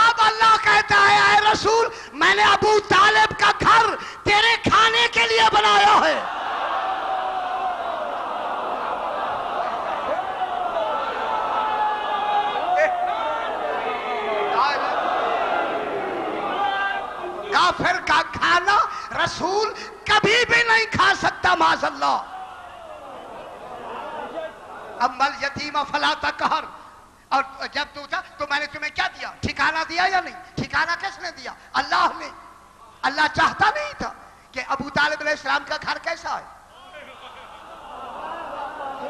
اب اللہ کہتا ہے، اے رسول، میں نے ابو طالب کا گھر تیرے کھانے کے لیے بنایا ہے۔ کافر کا کھانا رسول کبھی بھی نہیں کھا سکتا، معاذ اللہ۔ اما الیتیم فلا تقہر، اور جب تو تھا تو میں نے تمہیں کیا دیا؟ ٹھکانہ دیا یا نہیں؟ ٹھکانہ کس نے دیا؟ اللہ نے۔ اللہ چاہتا نہیں تھا کہ ابو طالب علیہ السلام کا گھر کیسا ہے؟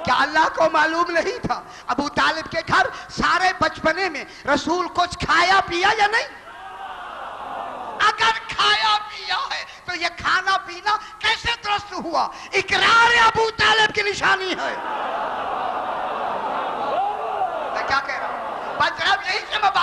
کیا اللہ کو معلوم نہیں تھا؟ ابو طالب کے گھر سارے بچپنے میں رسول کچھ کھایا پیا یا نہیں؟ اگر کھایا پیا ہے تو یہ کھانا پینا کیسے درست ہوا؟ اقرار ابو طالب کی نشانی ہے۔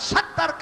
70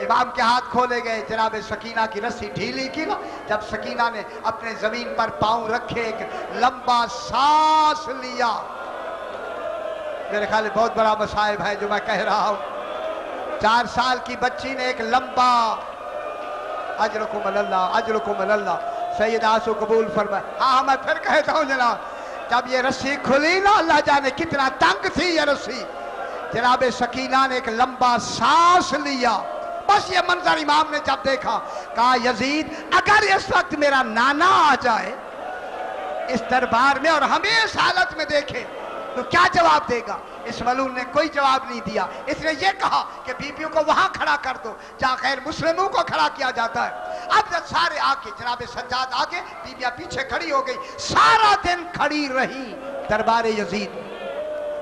امام کے ہاتھ کھولے گئے، جناب سکینہ کی رسی ڈھیلی کی نا، جب سکینہ نے اپنے زمین پر پاؤں رکھے ایک لمبا سانس لیا، میرے خیال بہت بڑا مصائب ہے جو میں کہہ رہا ہوں، 4 سال کی بچی نے ایک لمبا، اجرکم اللہ اجرکم اللہ، سید آسو قبول فرمائے۔ ہاں میں پھر کہتا ہوں جناب، جب یہ رسی کھلی نا، اللہ جانے کتنا تنگ تھی یہ رسی، جناب سکینہ نے ایک لمبا سانس لیا۔ بس یہ منظر امام نے جب دیکھا، کہا یزید اگر اس وقت میرا نانا آ جائے اس دربار میں اور ہمیں اس حالت میں دیکھے تو کیا جواب دے گا؟ اس ملعون نے کوئی جواب نہیں دیا، اس نے یہ کہا کہ بیبیوں کو وہاں کھڑا کر دو جہاں غیر مسلموں کو کھڑا کیا جاتا ہے۔ اب جب سارے آگے، جناب سجاد آگے، بیبیاں پیچھے کھڑی ہو گئی، سارا دن کھڑی رہی دربار یزید۔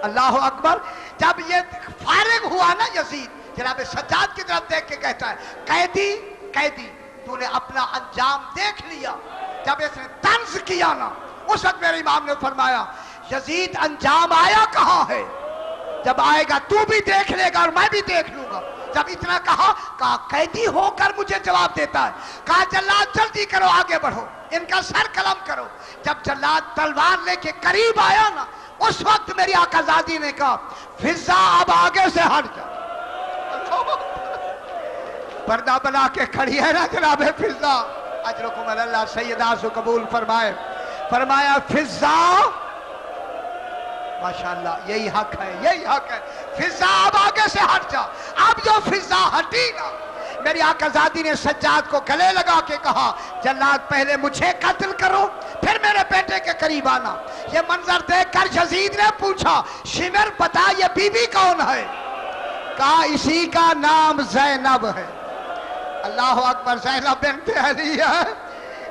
اللہ اکبر۔ جب یہ فارغ ہوا نا یزید، جناب سجاد کی طرف دیکھ کے کہتا ہے قیدی قیدی تو نے اپنا انجام دیکھ لیا۔ جب اس نے طنز کیا نا، اس وقت میرے امام نے فرمایا یزید انجام آیا کہاں ہے؟ جب آئے گا تو بھی دیکھ لے گا اور میں بھی دیکھ لوں گا۔ جب اتنا کہا قیدی ہو کر مجھے جواب دیتا ہے، کہا جلاد جلدی کرو آگے بڑھو، ان کا سر قلم کرو۔ جب جلاد تلوار لے کے قریب آیا نا، اس وقت میری آقا زادی نے کہا فضا اب آگے سے ہٹ جا۔ پردہ بنا کے کھڑی ہے نا جناب فضا، اجرکم اللہ، سیدہ سے قبول فرمائے، فرمایا فضا، ماشاءاللہ یہی حق ہے، یہی حق ہے، فضا اب آگے سے ہٹ جا۔ اب جو فضا ہٹی نا، میری آقا زادی نے سجاد کو گلے لگا کے کہا جلاد پہلے مجھے قتل کرو پھر میرے بیٹے کے قریب آنا۔ یہ منظر دیکھ کر یزید نے پوچھا شمر بتا یہ بیوی کون ہے؟ کہا اسی کا نام زینب ہے۔ اللہ اکبر، زینب بنت علی ہے۔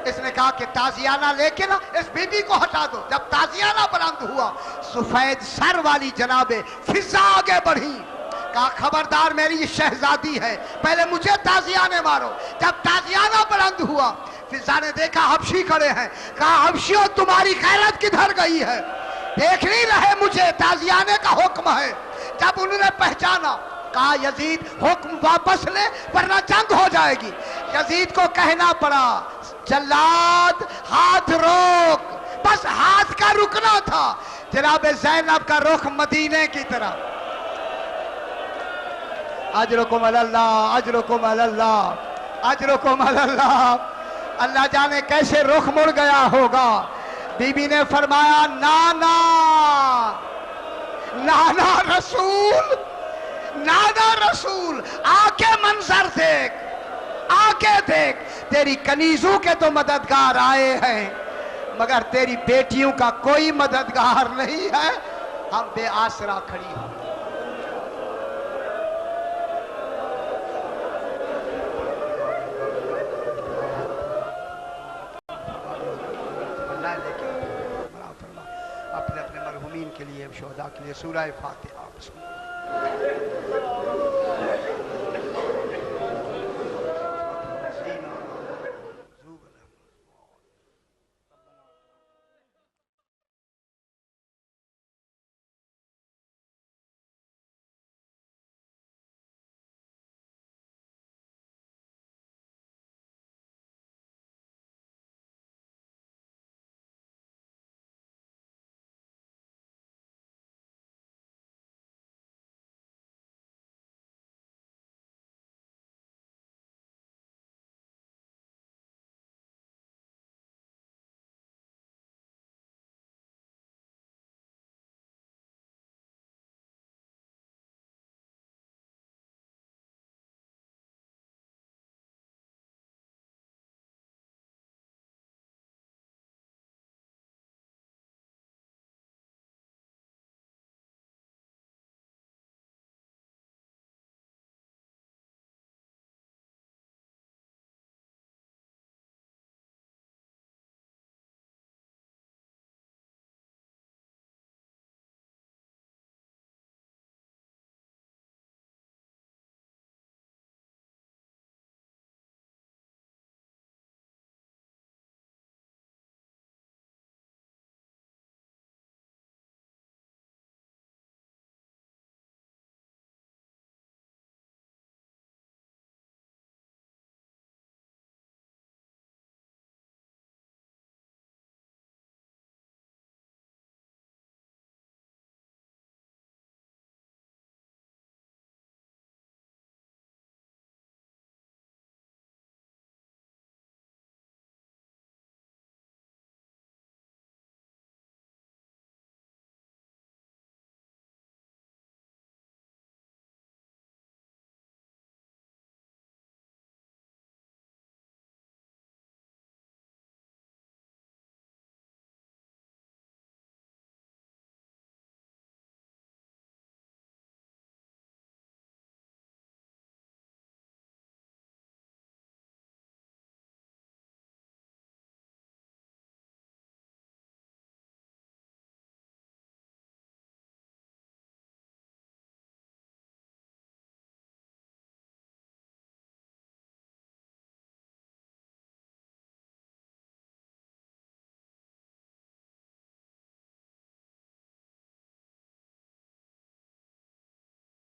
اس نے کہا کہ تازیانہ لے کے نا اس بی بی کو ہٹا دو۔ جب تازیانہ بلند ہوا، سفید سر والی جناب فضا آگے بڑھی، کہا خبردار میری شہزادی ہے، پہلے مجھے تازیانے مارو۔ جب تازیانہ بلند ہوا، فضا نے دیکھا حبشی کھڑے ہیں، کہا حبشیوں تمہاری غیرت کدھر گئی ہے؟ دیکھ نہیں رہے مجھے، تازیانے کا حکم ہے۔ جب انہوں نے پہچانا، کہا یزید حکم واپس لے ورنہ جنگ ہو جائے گی۔ یزید کو کہنا پڑا جلاد ہاتھ روک، بس ہاتھ کا رکنا تھا۔ جناب زینب کا رخ مدینے کی طرح۔ اجرکم اللہ اجرکم اللہ اجرکم اللہ۔ اللہ جانے کیسے رخ مڑ گیا ہوگا۔ بی بی نے فرمایا نانا نانا رسول، نانا رسول، آکے منظر دیکھ، آکے دیکھ، تیری کنیزوں کے تو مددگار آئے ہیں مگر تیری بیٹیوں کا کوئی مددگار نہیں ہے، ہم بے آسرا کھڑی ہیں۔ اپنے اپنے مرحومین کے لیے، شہداء کے لیے سورہ فاتحہ۔